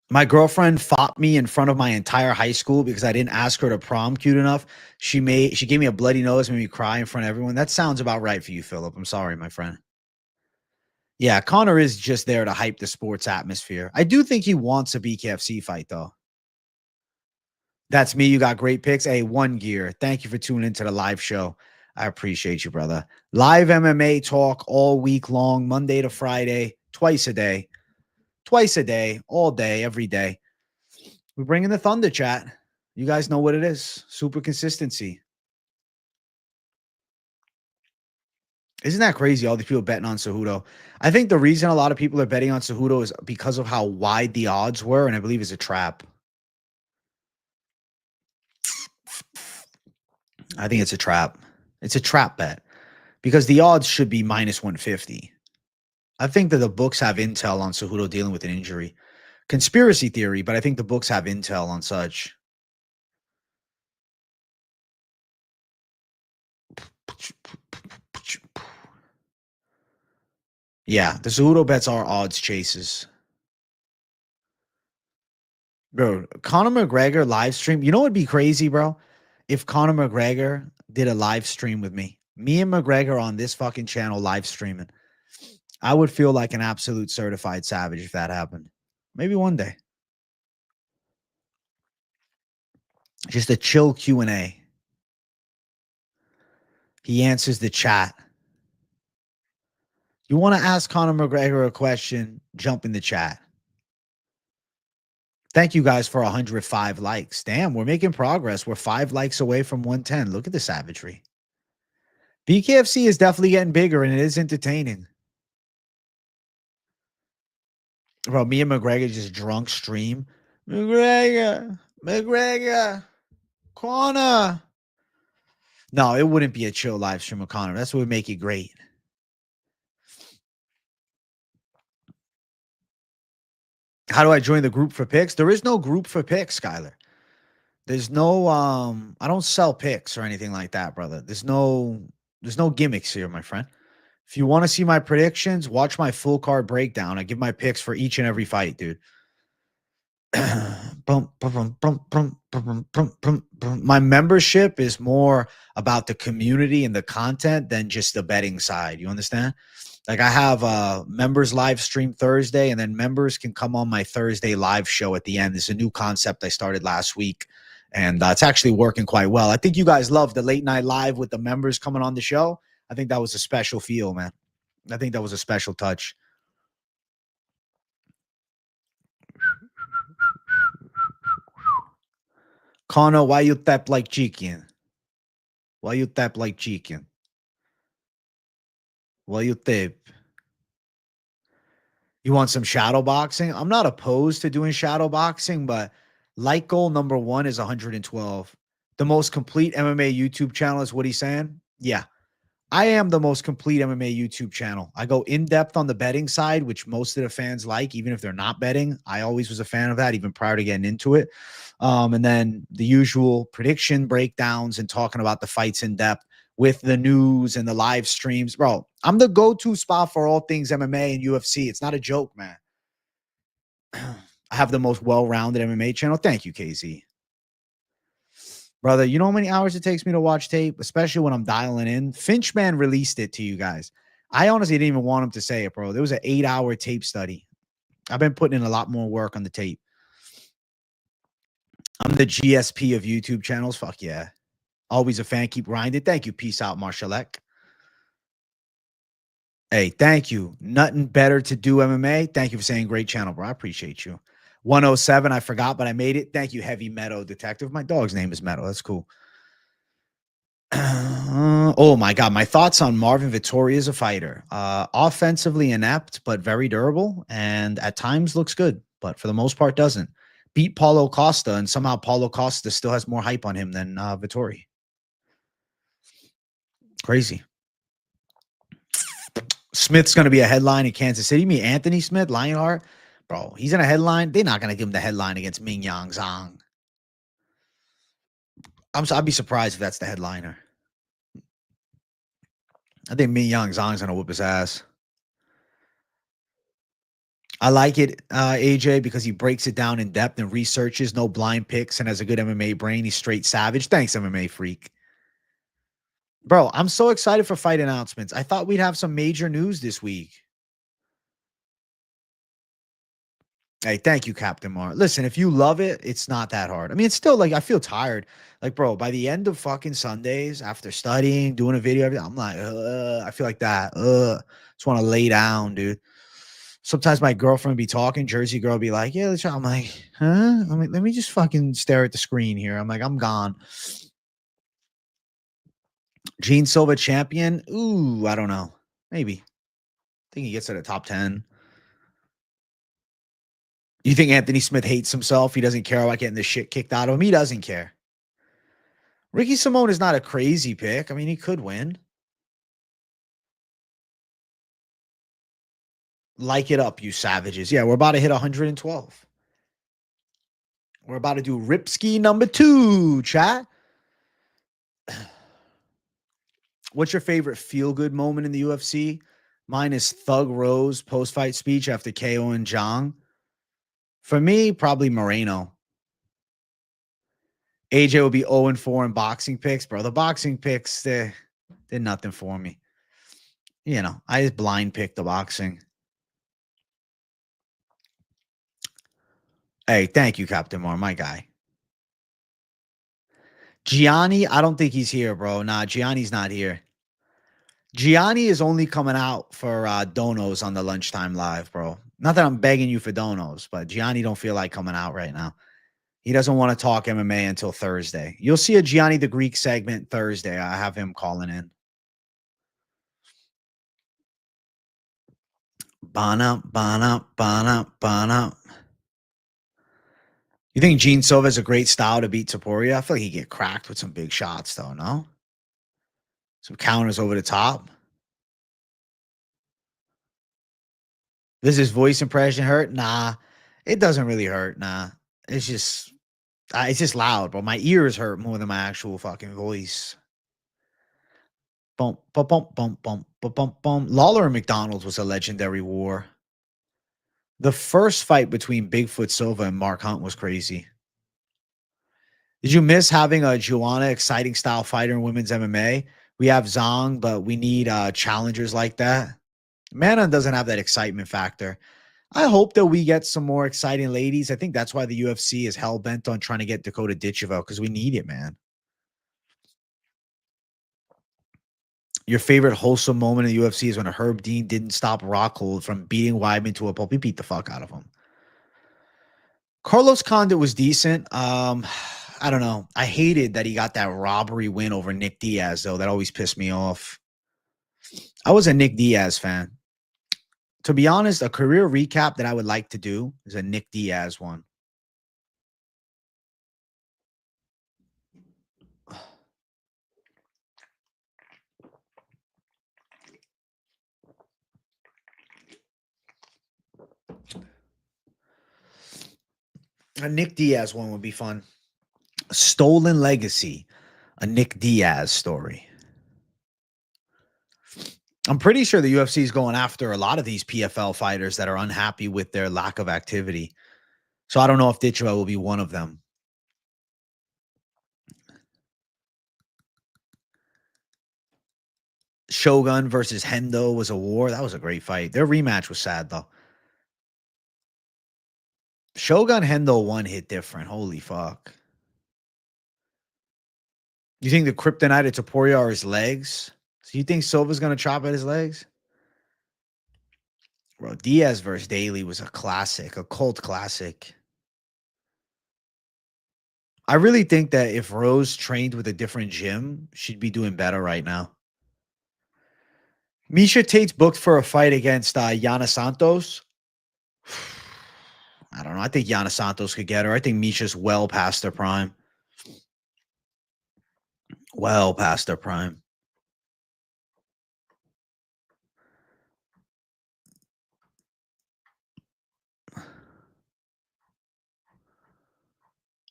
My girlfriend fought me in front of my entire high school because I didn't ask her to prom cute enough. She gave me a bloody nose, made me cry in front of everyone. That sounds about right for you, Philip. I'm sorry, my friend. Yeah, Connor is just there to hype the sports atmosphere. I do think he wants a BKFC fight, though. That's me. You got great picks. Hey, One Gear, thank you for tuning into the live show. I appreciate you, brother. Live MMA talk all week long, Monday to Friday, twice a day, all day, every day. We bring in the Thunder chat. You guys know what it is. Super consistency. Isn't that crazy? All these people betting on Cejudo. I think the reason a lot of people are betting on Cejudo is because of how wide the odds were, and I believe it's a trap. I think it's a trap. It's a trap bet because the odds should be minus 150. I think that the books have intel on Cejudo dealing with an injury. Conspiracy theory, but I think the books have intel on such. Yeah, the Cejudo bets are odds chases. Bro, Conor McGregor live stream. You know what would be crazy, bro? If Conor McGregor did a live stream with me. Me and McGregor on this fucking channel live streaming. I would feel like an absolute certified savage if that happened. Maybe one day. Just a chill Q&A. He answers the chat. You want to ask Conor McGregor a question, jump in the chat. Thank you guys for 105 likes. Damn, we're making progress. We're 5 likes away from 110. Look at the savagery. BKFC is definitely getting bigger, and it is entertaining. Bro, me and McGregor just drunk stream. McGregor, Conor. No, it wouldn't be a chill live stream with Conor. That's what would make it great. How do I join the group for picks? There is no group for picks, Skyler. There's no I don't sell picks or anything like that, brother. There's no gimmicks here, my friend. If you want to see my predictions, watch my full card breakdown. I give my picks for each and every fight, dude. My membership is more about the community and the content than just the betting side. You understand? Like I have members live stream Thursday, and then members can come on my Thursday live show at the end. This is a new concept I started last week, and it's actually working quite well. I think you guys love the late night live with the members coming on the show. I think that was a special feel, man. I think that was a special touch. Connor, why you tap like chicken? Why you tap like chicken? Why you tap? You want some shadow boxing? I'm not opposed to doing shadow boxing, but like goal number 1 is 112. The most complete MMA YouTube channel is what he's saying. Yeah. I am the most complete MMA YouTube channel. I go in depth on the betting side, which most of the fans like, even if they're not betting. I always was a fan of that, even prior to getting into it. And then the usual prediction breakdowns and talking about the fights in depth with the news and the live streams. Bro, I'm the go-to spot for all things MMA and UFC. It's not a joke, man. I have the most well-rounded MMA channel. Thank you, KZ. Brother, you know how many hours it takes me to watch tape, especially when I'm dialing in? Finchman released it to you guys. I honestly didn't even want him to say it, bro. There was an 8-hour tape study. I've been putting in a lot more work on the tape. I'm the GSP of YouTube channels. Fuck yeah. Always a fan. Keep grinding. Thank you. Peace out, Marshalek. Hey, thank you. Nothing better to do MMA. Thank you for saying great channel, bro. I appreciate you. 107. I forgot, but I made it. Thank you, Heavy Meadow Detective. My dog's name is Meadow. That's cool. Oh my God. My thoughts on Marvin Vettori as a fighter. Offensively inept, but very durable. And at times looks good, but for the most part doesn't. Beat Paulo Costa, and somehow Paulo Costa still has more hype on him than Vettori. Crazy. Smith's going to be a headline in Kansas City. You mean Anthony Smith, Lionheart? Bro, he's in a headline. They're not going to give him the headline against Ming Yang Zhang. I'd be surprised if that's the headliner. I think Ming Yang Zhang's going to whoop his ass. I like it, AJ, because he breaks it down in depth and researches, no blind picks, and has a good MMA brain. He's straight savage. Thanks, MMA Freak. Bro, I'm so excited for fight announcements. I thought we'd have some major news this week. Hey, thank you, Captain Mar. Listen, if you love it, it's not that hard. I mean, it's still like I feel tired. Like, bro, by the end of fucking Sundays, after studying, doing a video, I'm like, I feel like that. Just want to lay down, dude. Sometimes my girlfriend be talking, Jersey girl be like, yeah, let's try. I'm like, huh? I'm like, let me just fucking stare at the screen here. I'm like, I'm gone. Gene Silva champion? Ooh, I don't know. Maybe. I think he gets to the top 10. You think Anthony Smith hates himself? He doesn't care about getting the shit kicked out of him? He doesn't care. Ricky Simone is not a crazy pick. I mean, he could win. Like it up, you savages. Yeah, we're about to hit 112. We're about to do Ripski number 2, chat. What's your favorite feel-good moment in the UFC? Mine is Thug Rose post-fight speech after KO and Zhang. For me, probably Moreno. AJ will be 0-4 in boxing picks. Bro, the boxing picks, they're nothing for me. You know, I just blind pick the boxing. Hey, thank you, Captain Moore, my guy. Gianni, I don't think he's here, bro. Nah, Gianni's not here. Gianni is only coming out for donos on the Lunchtime Live, bro. Not that I'm begging you for donos, but Gianni don't feel like coming out right now. He doesn't want to talk MMA until Thursday. You'll see a Gianni the Greek segment Thursday. I have him calling in. Bana, bana, bana, bana. You think Gene Silva has a great style to beat Topuria? I feel like he'd get cracked with some big shots, though, no? Some counters over the top. Does his voice impression hurt? Nah, it doesn't really hurt. Nah, it's just loud, bro. My ears hurt more than my actual fucking voice. Bump, bump, bump, bump, bump, bump, bump, bump. Lawler and McDonald's was a legendary war. The first fight between Bigfoot Silva and Mark Hunt was crazy. Did you miss having a Joanna exciting style fighter in women's MMA? We have Zong, but we need challengers like that. Manon doesn't have that excitement factor. I hope that we get some more exciting ladies. I think that's why the UFC is hell bent on trying to get Dakota Ditchevel because we need it, man. Your favorite wholesome moment in the UFC is when Herb Dean didn't stop Rockhold from beating Weidman to a pulp. He beat the fuck out of him. Carlos Condit was decent. I don't know. I hated that he got that robbery win over Nick Diaz, though. That always pissed me off. I was a Nick Diaz fan. To be honest, a career recap that I would like to do is a Nick Diaz one. A Nick Diaz one would be fun. Stolen Legacy, a Nick Diaz story. I'm pretty sure the UFC is going after a lot of these PFL fighters that are unhappy with their lack of activity. So I don't know if Ditchwell will be one of them. Shogun versus Hendo was a war. That was a great fight. Their rematch was sad, though. Shogun Hendo one hit different. Holy fuck. You think the kryptonite to Topuria are his legs? So you think Silva's going to chop at his legs? Bro, Diaz versus Daly was a classic, a cult classic. I really think that if Rose trained with a different gym, she'd be doing better right now. Misha Tate's booked for a fight against Yana Santos. I don't know. I think Yana Santos could get her. I think Misha's well past her prime. Well past her prime.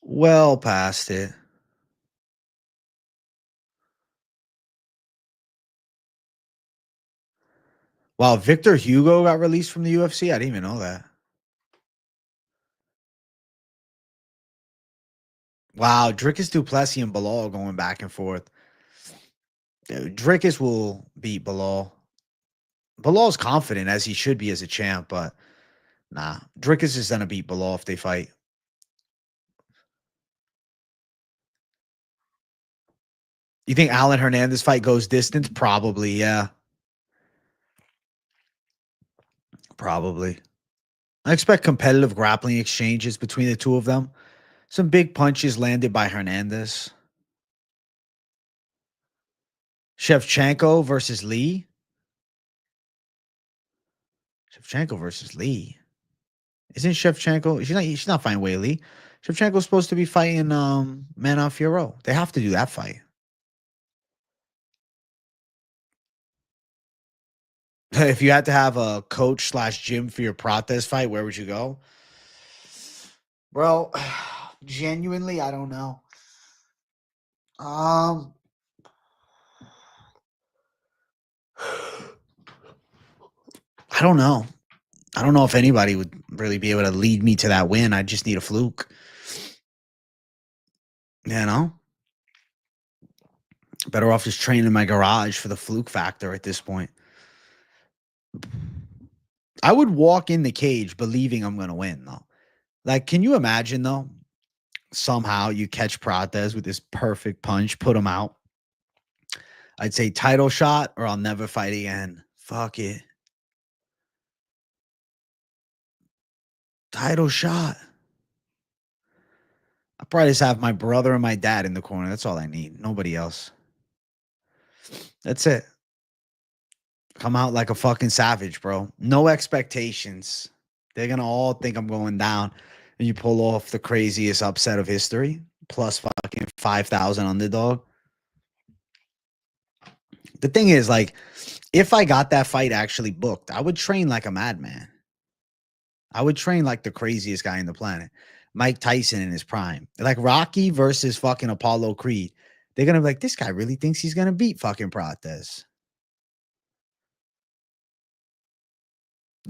Well past it. Wow, Victor Hugo got released from the UFC? I didn't even know that. Wow, Dricus Duplessis and Bilal going back and forth. Dricus will beat Bilal. Bilal's confident, as he should be as a champ, but nah. Dricus is going to beat Bilal if they fight. You think Alan Hernandez fight goes distance? Probably, yeah. Probably. I expect competitive grappling exchanges between the two of them. Some big punches landed by Hernandez. Shevchenko versus Lee. Shevchenko versus Lee. Isn't Shevchenko? She's not fighting Wei Lee. Shevchenko's supposed to be fighting Manon Fiorot. They have to do that fight. If you had to have a coach / gym for your Prates fight, where would you go? Bro, genuinely, I don't know. I don't know. I don't know if anybody would really be able to lead me to that win. I just need a fluke. You know? Better off just training in my garage for the fluke factor at this point. I would walk in the cage believing I'm going to win, though. Like, can you imagine, though? Somehow you catch Prates with this perfect punch, put him out. I'd say title shot or I'll never fight again. Fuck it. Title shot. I probably just have my brother and my dad in the corner. That's all I need. Nobody else. That's it. Come out like a fucking savage, bro. No expectations. They're going to all think I'm going down. And you pull off the craziest upset of history. Plus fucking 5,000 underdog. The thing is, like, if I got that fight actually booked, I would train like a madman. I would train like the craziest guy in the planet. Mike Tyson in his prime. Like Rocky versus fucking Apollo Creed. They're going to be like, this guy really thinks he's going to beat fucking Prates.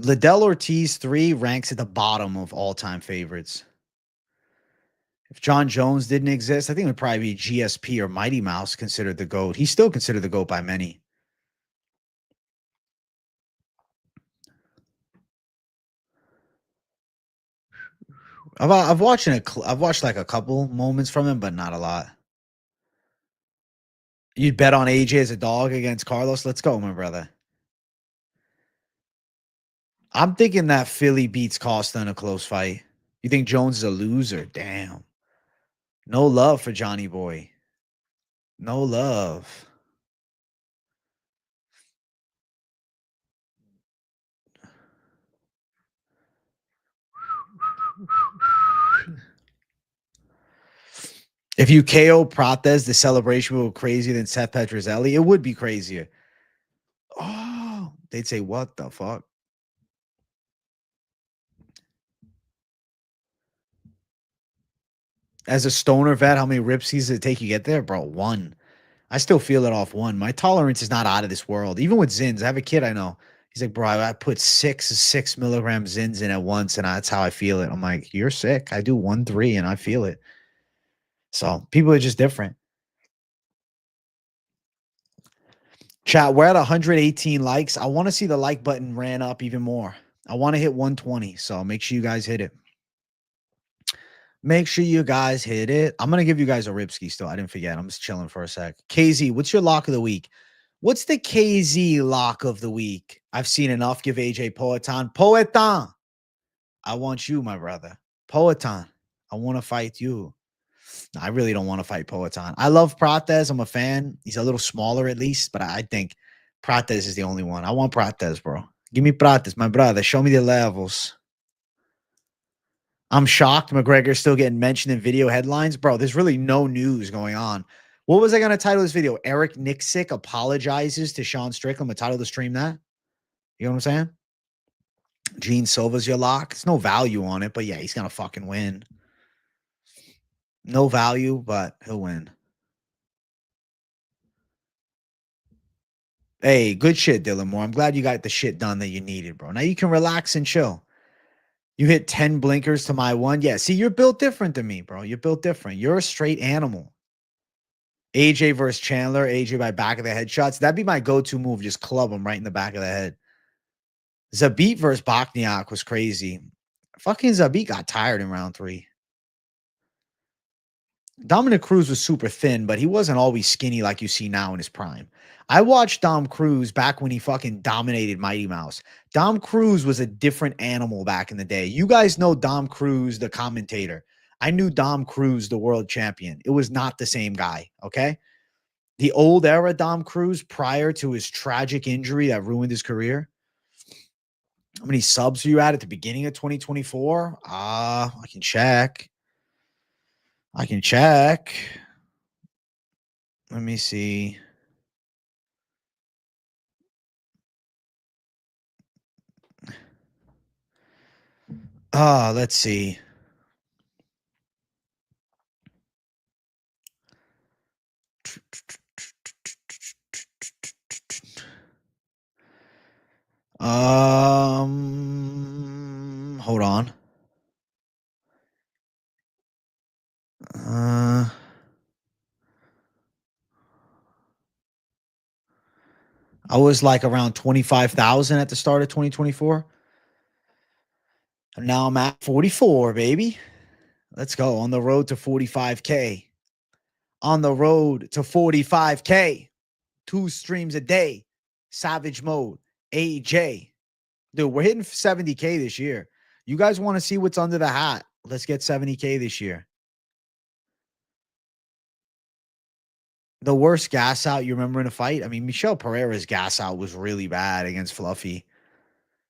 Liddell Ortiz 3 ranks at the bottom of all-time favorites. If John Jones didn't exist, I think it would probably be GSP or Mighty Mouse considered the GOAT. He's still considered the GOAT by many. I've watched like a couple moments from him, but not a lot. You'd bet on AJ as a dog against Carlos? Let's go, my brother. I'm thinking that Philly beats Costa in a close fight. You think Jones is a loser? Damn. No love for Johnny Boy. No love. If you KO Prates, the celebration will be crazier than Seth Petrozelli. It would be crazier. Oh, they'd say, what the fuck? As a stoner vet, how many ripsies did it take you to get there? Bro, one. I still feel it off one. My tolerance is not out of this world. Even with Zins, I have a kid I know. He's like, bro, I put 6 milligram Zins in at once, and that's how I feel it. I'm like, you're sick. I do 1-3, and I feel it. So people are just different. Chat, we're at 118 likes. I want to see the like button ran up even more. I want to hit 120, so make sure you guys hit it. Make sure you guys hit it. I'm going to give you guys a ripski still. I didn't forget. I'm just chilling for a sec. KZ, what's your lock of the week? What's the KZ lock of the week? I've seen enough. Give AJ Poetan. Poetan. I want you, my brother. Poetan. I want to fight you. No, I really don't want to fight Poetan. I love Prates. I'm a fan. He's a little smaller at least, but I think Prates is the only one. I want Prates, bro. Give me Prates, my brother. Show me the levels. I'm shocked Mcgregor's still getting mentioned in video headlines. Bro, there's really no news going on. What was I going to title this video? Eric Nixick apologizes to Sean Strickland. I'm going to title the stream that. You know what I'm saying? Gene Silva's your lock. There's no value on it, but yeah, he's going to fucking win. No value, but he'll win. Hey, good shit, Dylan Moore. I'm glad you got the shit done that you needed, bro. Now you can relax and chill. You hit 10 blinkers to my one. Yeah, see, you're built different than me, bro. You're built different. You're a straight animal. AJ versus Chandler. AJ by back of the head shots. That'd be my go-to move. Just club him right in the back of the head. Zabit versus Bokniak was crazy. Fucking Zabit got tired in round 3. Dominic Cruz was super thin, but he wasn't always skinny like you see now in his prime. I watched Dom Cruz back when he fucking dominated Mighty Mouse. Dom Cruz was a different animal back in the day. You guys know Dom Cruz, the commentator. I knew Dom Cruz, the world champion. It was not the same guy, okay? The old era Dom Cruz prior to his tragic injury that ruined his career. How many subs are you at the beginning of 2024? I can check. I can check. Let me see. Let's see. Hold on. I was like around 25,000 at the start of 2024. And now I'm at 44, baby. Let's go. On the road to 45K. On the road to 45K. 2 streams a day. Savage mode. AJ. Dude, we're hitting 70K this year. You guys want to see what's under the hat? Let's get 70K this year. The worst gas out you remember in a fight? I mean, Michel Pereira's gas out was really bad against Fluffy.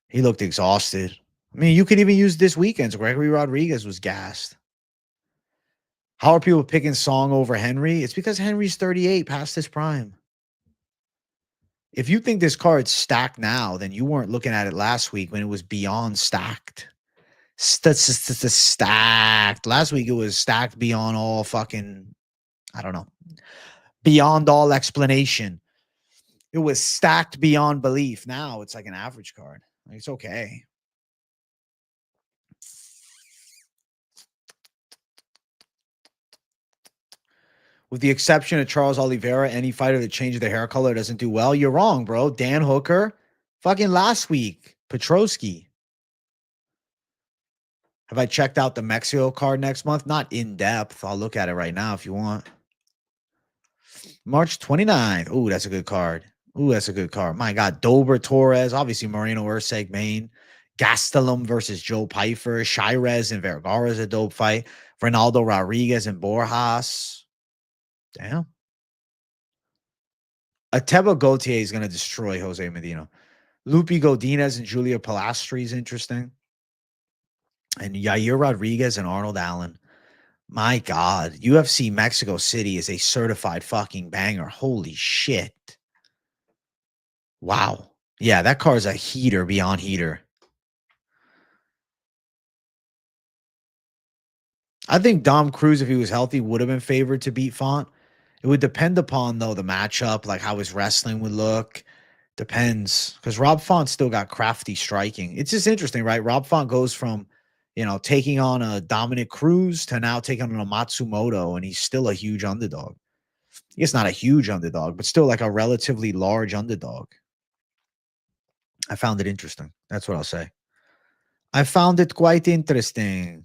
He looked exhausted. I mean, you could even use this weekend's. Gregory Rodriguez was gassed. How are people picking Song over Henry? It's because Henry's 38 past his prime. If you think this card's stacked now, then you weren't looking at it last week when it was beyond stacked. Stacked. Last week it was stacked beyond all fucking, I don't know, beyond all explanation. It was stacked beyond belief. Now it's like an average card. Like, it's okay. With the exception of Charles Oliveira, any fighter that changes their hair color doesn't do well. You're wrong, bro. Dan Hooker, fucking last week. Petrosky. Have I checked out the Mexico card next month? Not in depth. I'll look at it right now if you want. March 29th. Ooh, that's a good card. Ooh, that's a good card. My God. Dober Torres. Obviously, Moreno Urseg, Maine. Gastelum versus Joe Pfeiffer. Shirez and Vergara is a dope fight. Ronaldo Rodriguez and Borjas. Damn. Ateba Gautier is going to destroy Jose Medina. Lupi Godinez and Julia Palastri is interesting. And Yair Rodriguez and Arnold Allen. My God. UFC Mexico City is a certified fucking banger. Holy shit. Wow. Yeah, that car is a heater beyond heater. I think Dom Cruz, if he was healthy, would have been favored to beat Font. It would depend upon, though, the matchup, like how his wrestling would look. Depends. Because Rob Font still got crafty striking. It's just interesting, right? Rob Font goes from, taking on a Dominic Cruz to now taking on a Matsumoto, and he's still a huge underdog. I guess not a huge underdog, but still like a relatively large underdog. I found it interesting. That's what I'll say. I found it quite interesting.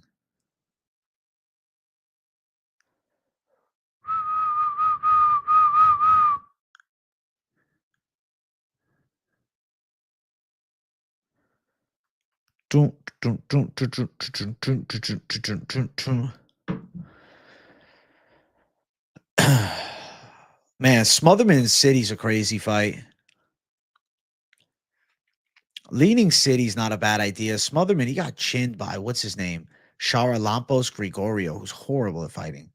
Man, Smotherman City's a crazy fight. Leaning City's not a bad idea. Smotherman, he got chinned by, what's his name? Charalampos Gregorio, who's horrible at fighting.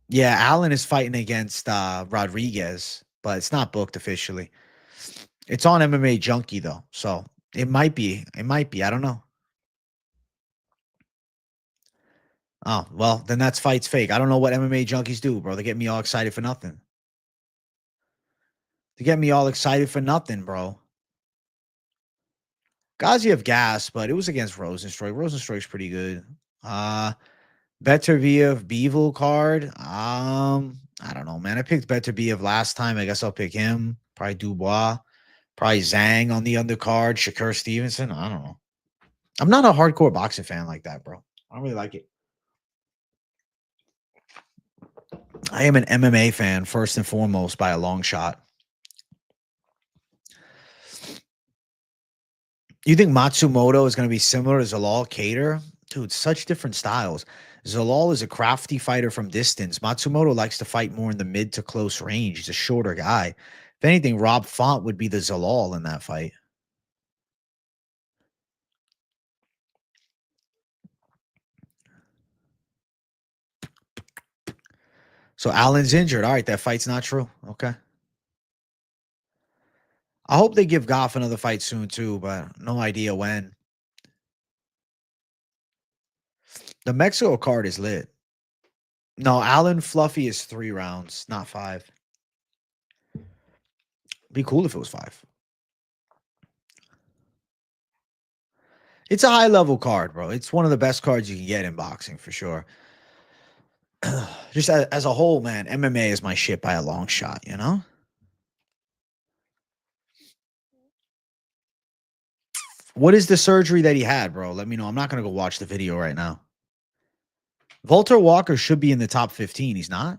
Yeah, Allen is fighting against Rodriguez, but it's not booked officially. It's on MMA Junkie, though, so it might be. It might be. I don't know. Oh, well, then that's fight's fake. I don't know what MMA Junkies do, bro. They get me all excited for nothing. They get me all excited for nothing, bro. Gaziev gas, but it was against Rosenstruik. Rosenstruik's pretty good. Beterbiev Bevel card. I don't know, man. I picked Beterbiev last time. I guess I'll pick him. Probably Dubois. Probably Zhang on the undercard. Shakur Stevenson. I don't know. I'm not a hardcore boxing fan like that, bro. I don't really like it. I am an MMA fan first and foremost by a long shot. You think Matsumoto is going to be similar to Zalal Cater? Dude, such different styles. Zalal is a crafty fighter from distance. Matsumoto likes to fight more in the mid to close range. He's a shorter guy. If anything, Rob Font would be the Zalal in that fight. So Allen's injured. All right, that fight's not true. Okay. I hope they give Goff another fight soon too, but no idea when. The Mexico card is lit. No, Allen Fluffy is 3 rounds, not 5. Be cool if it was 5. It's a high level card, bro. It's one of the best cards you can get in boxing for sure. Just as a whole, man, MMA is my shit by a long shot, you know? What is the surgery that he had, bro? Let me know. I'm not going to go watch the video right now. Volter Walker should be in the top 15. He's not.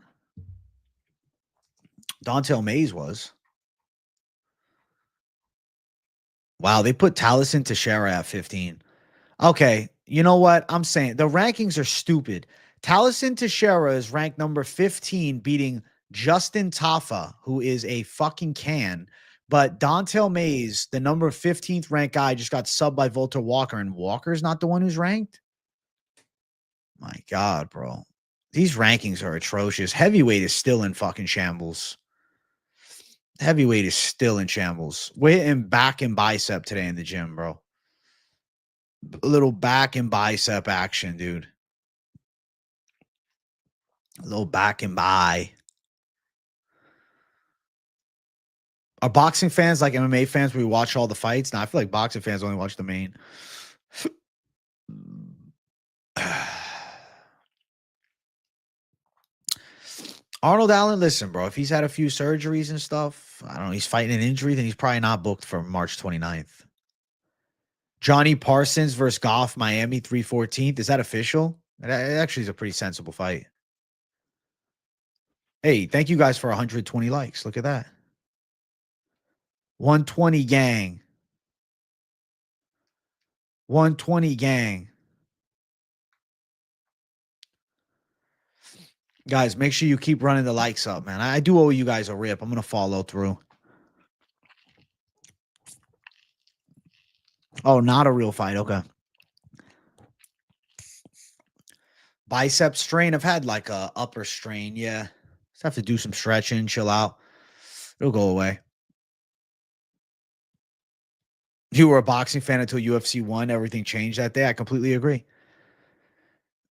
Dontel Mays was. Wow, they put Taliesin Teixeira at 15. Okay, you know what? I'm saying the rankings are stupid. Taliesin Teixeira is ranked number 15, beating Justin Tafa, who is a fucking can. But Dontel Mays, the number 15th ranked guy, just got subbed by Volter Walker, and Walker's not the one who's ranked? My God, bro. These rankings are atrocious. Heavyweight is still in fucking shambles. Heavyweight is still in shambles. We're hitting back and bicep today in the gym, bro. A little back and bicep action, dude. A little back and by. Are boxing fans like MMA fans where we watch all the fights? Now, I feel like boxing fans only watch the main. Arnold Allen, listen, bro, if he's had a few surgeries and stuff, I don't know, he's fighting an injury, then he's probably not booked for March 29th. Johnny Parsons versus Goff, Miami, 3/14. Is that official? It actually is a pretty sensible fight. Hey, thank you guys for 120 likes. Look at that. 120 gang. 120 gang. Guys, make sure you keep running the likes up, man. I do owe you guys a rip. I'm going to follow through. Oh, not a real fight. Okay. Bicep strain. I've had like a upper strain. Yeah. Just have to do some stretching, chill out. It'll go away. You were a boxing fan until UFC 1. Everything changed that day. I completely agree.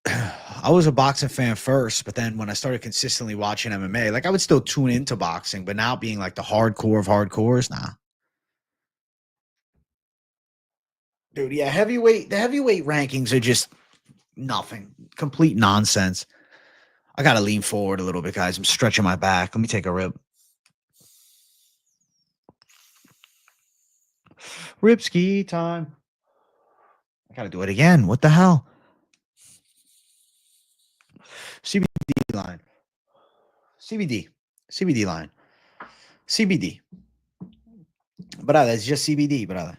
I was a boxing fan first, but then when I started consistently watching MMA, like I would still tune into boxing, but now being like the hardcore of hardcores, nah. Dude, yeah, the heavyweight rankings are just nothing. Complete nonsense. I got to lean forward a little bit, guys. I'm stretching my back. Let me take a rip. Rip ski time. I got to do it again. What the hell? CBD line. CBD line. CBD. Brother, it's just CBD, brother.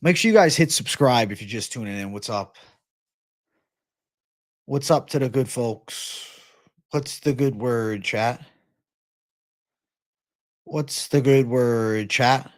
Make sure you guys hit subscribe if you're just tuning in. What's up? What's up to the good folks? What's the good word, chat? What's the good word, chat?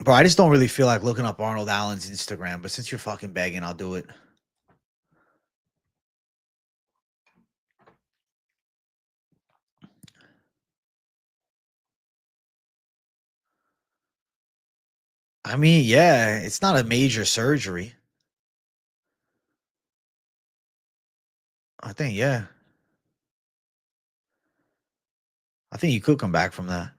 Bro, I just don't really feel like looking up Arnold Allen's Instagram, but since you're fucking begging, I'll do it. I mean, yeah, it's not a major surgery. I think, yeah. I think you could come back from that.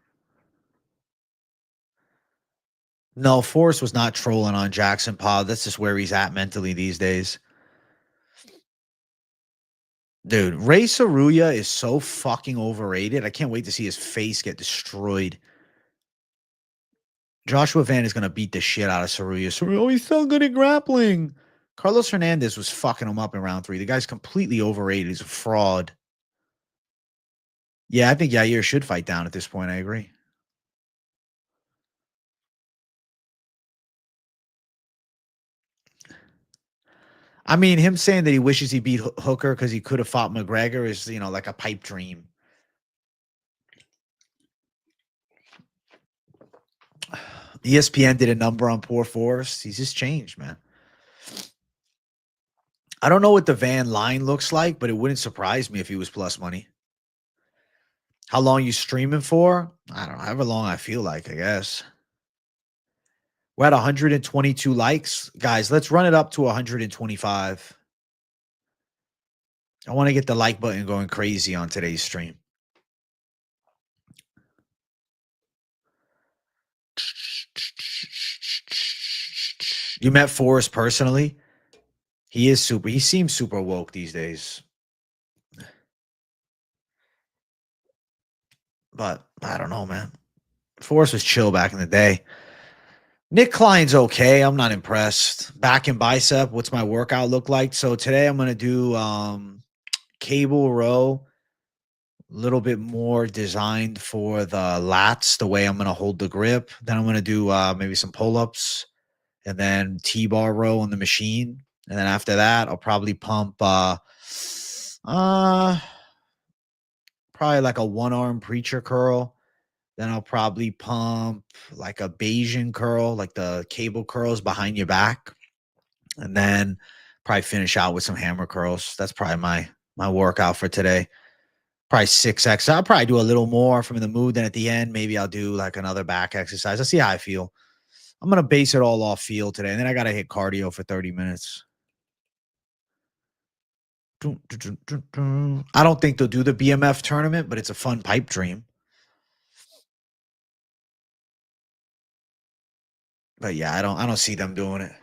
No, Forrest was not trolling on Jackson Pod. That's just where he's at mentally these days. Dude, Ray Saruya is so fucking overrated. I can't wait to see his face get destroyed. Joshua Van is going to beat the shit out of Saruya. Saruya, oh, he's so good at grappling. Carlos Hernandez was fucking him up in round 3. The guy's completely overrated. He's a fraud. Yeah, I think Yair should fight down at this point. I agree. I mean, him saying that he wishes he beat Hooker because he could have fought McGregor is, like a pipe dream. ESPN did a number on poor Forrest. He's just changed, man. I don't know what the Van line looks like, but it wouldn't surprise me if he was plus money. How long you streaming for? I don't know. However long I feel like, I guess. We're at 122 likes. Guys, let's run it up to 125. I want to get the like button going crazy on today's stream. You met Forrest personally? He seems super woke these days. But I don't know, man. Forrest was chill back in the day. Nick Klein's okay. I'm not impressed. Back and bicep. What's my workout look like? So today I'm going to do cable row. A little bit more designed for the lats, the way I'm going to hold the grip. Then I'm going to do maybe some pull-ups and then T-bar row on the machine. And then after that, I'll probably pump probably like a one-arm preacher curl. Then I'll probably pump like a Bayesian curl, like the cable curls behind your back. And then probably finish out with some hammer curls. That's probably my workout for today. Probably 6x. I'll probably do a little more from the mood. Then at the end, maybe I'll do like another back exercise. I'll see how I feel. I'm going to base it all off feel today. And then I got to hit cardio for 30 minutes. I don't think they'll do the BMF tournament, but it's a fun pipe dream. But yeah, I don't see them doing it.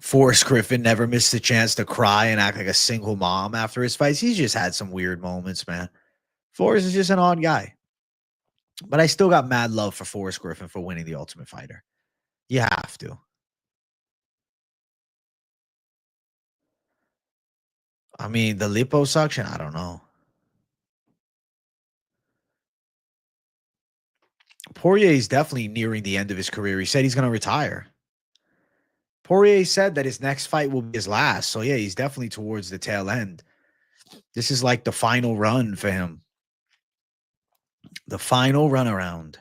Forrest Griffin never missed a chance to cry and act like a single mom after his fights. He's just had some weird moments, man. Forrest is just an odd guy. But I still got mad love for Forrest Griffin for winning the Ultimate Fighter. You have to. I mean, the liposuction, I don't know. Poirier is definitely nearing the end of his career. He said he's going to retire. Poirier said that his next fight will be his last. So, yeah, he's definitely towards the tail end. This is like the final run for him. The final run around.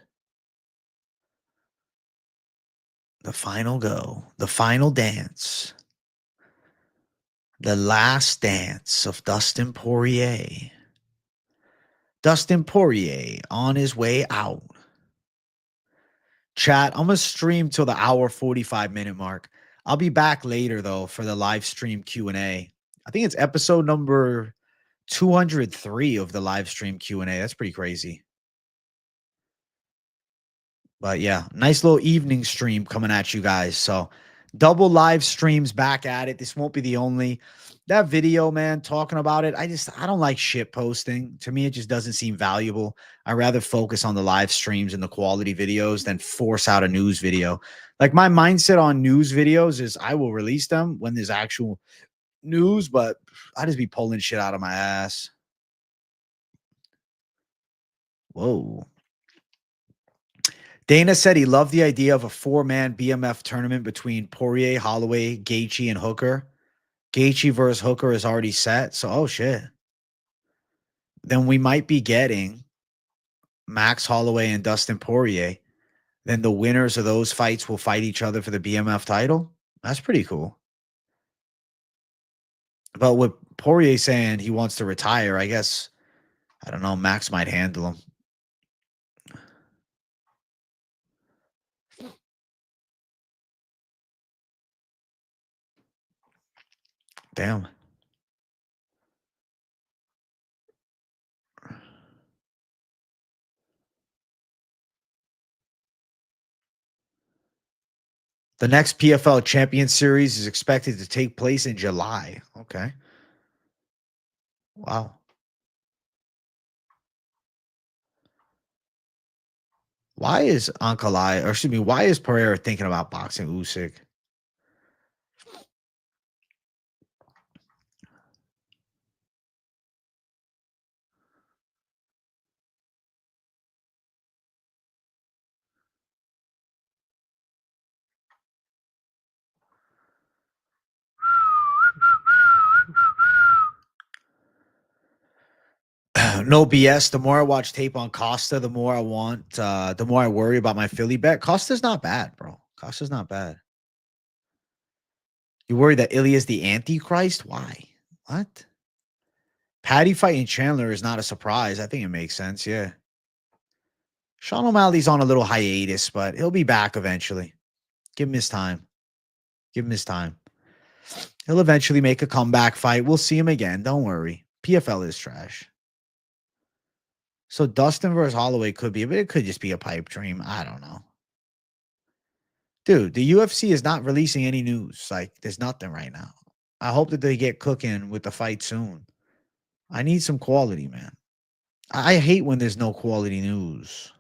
The final go. The final dance. The last dance of Dustin Poirier. Dustin Poirier on his way out. Chat, I'm going to stream till the hour 45-minute mark. I'll be back later, though, for the live stream Q&A. I think it's episode number 203 of the live stream Q&A. That's pretty crazy. But yeah, nice little evening stream coming at you guys. So double live streams back at it. This won't be the only. That video, man, talking about it, I don't like shit posting. To me, it just doesn't seem valuable. I rather focus on the live streams and the quality videos than force out a news video. Like my mindset on news videos is I will release them when there's actual news, but I just be pulling shit out of my ass. Whoa. Dana said he loved the idea of a 4-man BMF tournament between Poirier, Holloway, Gaethje, and Hooker. Gaethje versus Hooker is already set. So, oh, shit. Then we might be getting Max Holloway and Dustin Poirier. Then the winners of those fights will fight each other for the BMF title. That's pretty cool. But with Poirier saying he wants to retire, I guess, I don't know, Max might handle him. Damn. The next PFL Champion Series is expected to take place in July. Okay. Wow. Why is Ankalaev, or excuse me, why is Pereira thinking about boxing Usyk? No BS. The more I watch tape on Costa, the more I want, the more I worry about my Philly bet. Costa's not bad, bro. Costa's not bad. You worry that Ilya's the Antichrist? Why? What? Patty fighting Chandler is not a surprise. I think it makes sense. Yeah. Sean O'Malley's on a little hiatus, but he'll be back eventually. Give him his time. Give him his time. He'll eventually make a comeback fight. We'll see him again. Don't worry. PFL is trash. So Dustin versus Holloway could be, but it could just be a pipe dream. I don't know. Dude, the UFC is not releasing any news. Like, there's nothing right now. I hope that they get cooking with the fight soon. I need some quality, man. I hate when there's no quality news.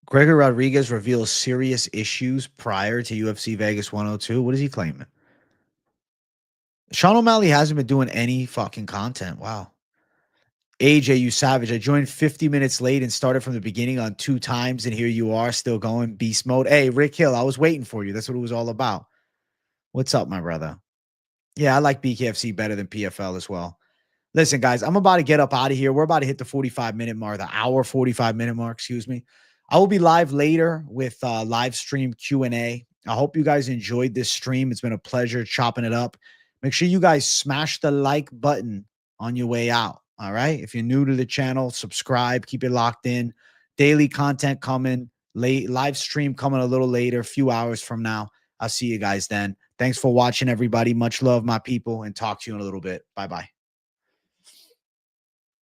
Gregor Rodriguez reveals serious issues prior to UFC Vegas 102. What is he claiming? Sean O'Malley hasn't been doing any fucking content. Wow. AJ, you savage. I joined 50 minutes late and started from the beginning on 2 times, and here you are still going beast mode. Hey, Rick Hill, I was waiting for you. That's what it was all about. What's up, my brother? Yeah, I like Bkfc better than PFL as well. Listen, guys, I'm about to get up out of here. We're about to hit the 45-minute mark, the hour 45-minute mark, excuse me. I will be live later with live stream Q&A. I hope you guys enjoyed this stream. It's been a pleasure chopping it up. Make sure you guys smash the like button on your way out. All right. If you're new to the channel, subscribe, keep it locked in. Daily content coming, live stream coming a little later, a few hours from now. I'll see you guys then. Thanks for watching, everybody. Much love, my people, and talk to you in a little bit. Bye-bye.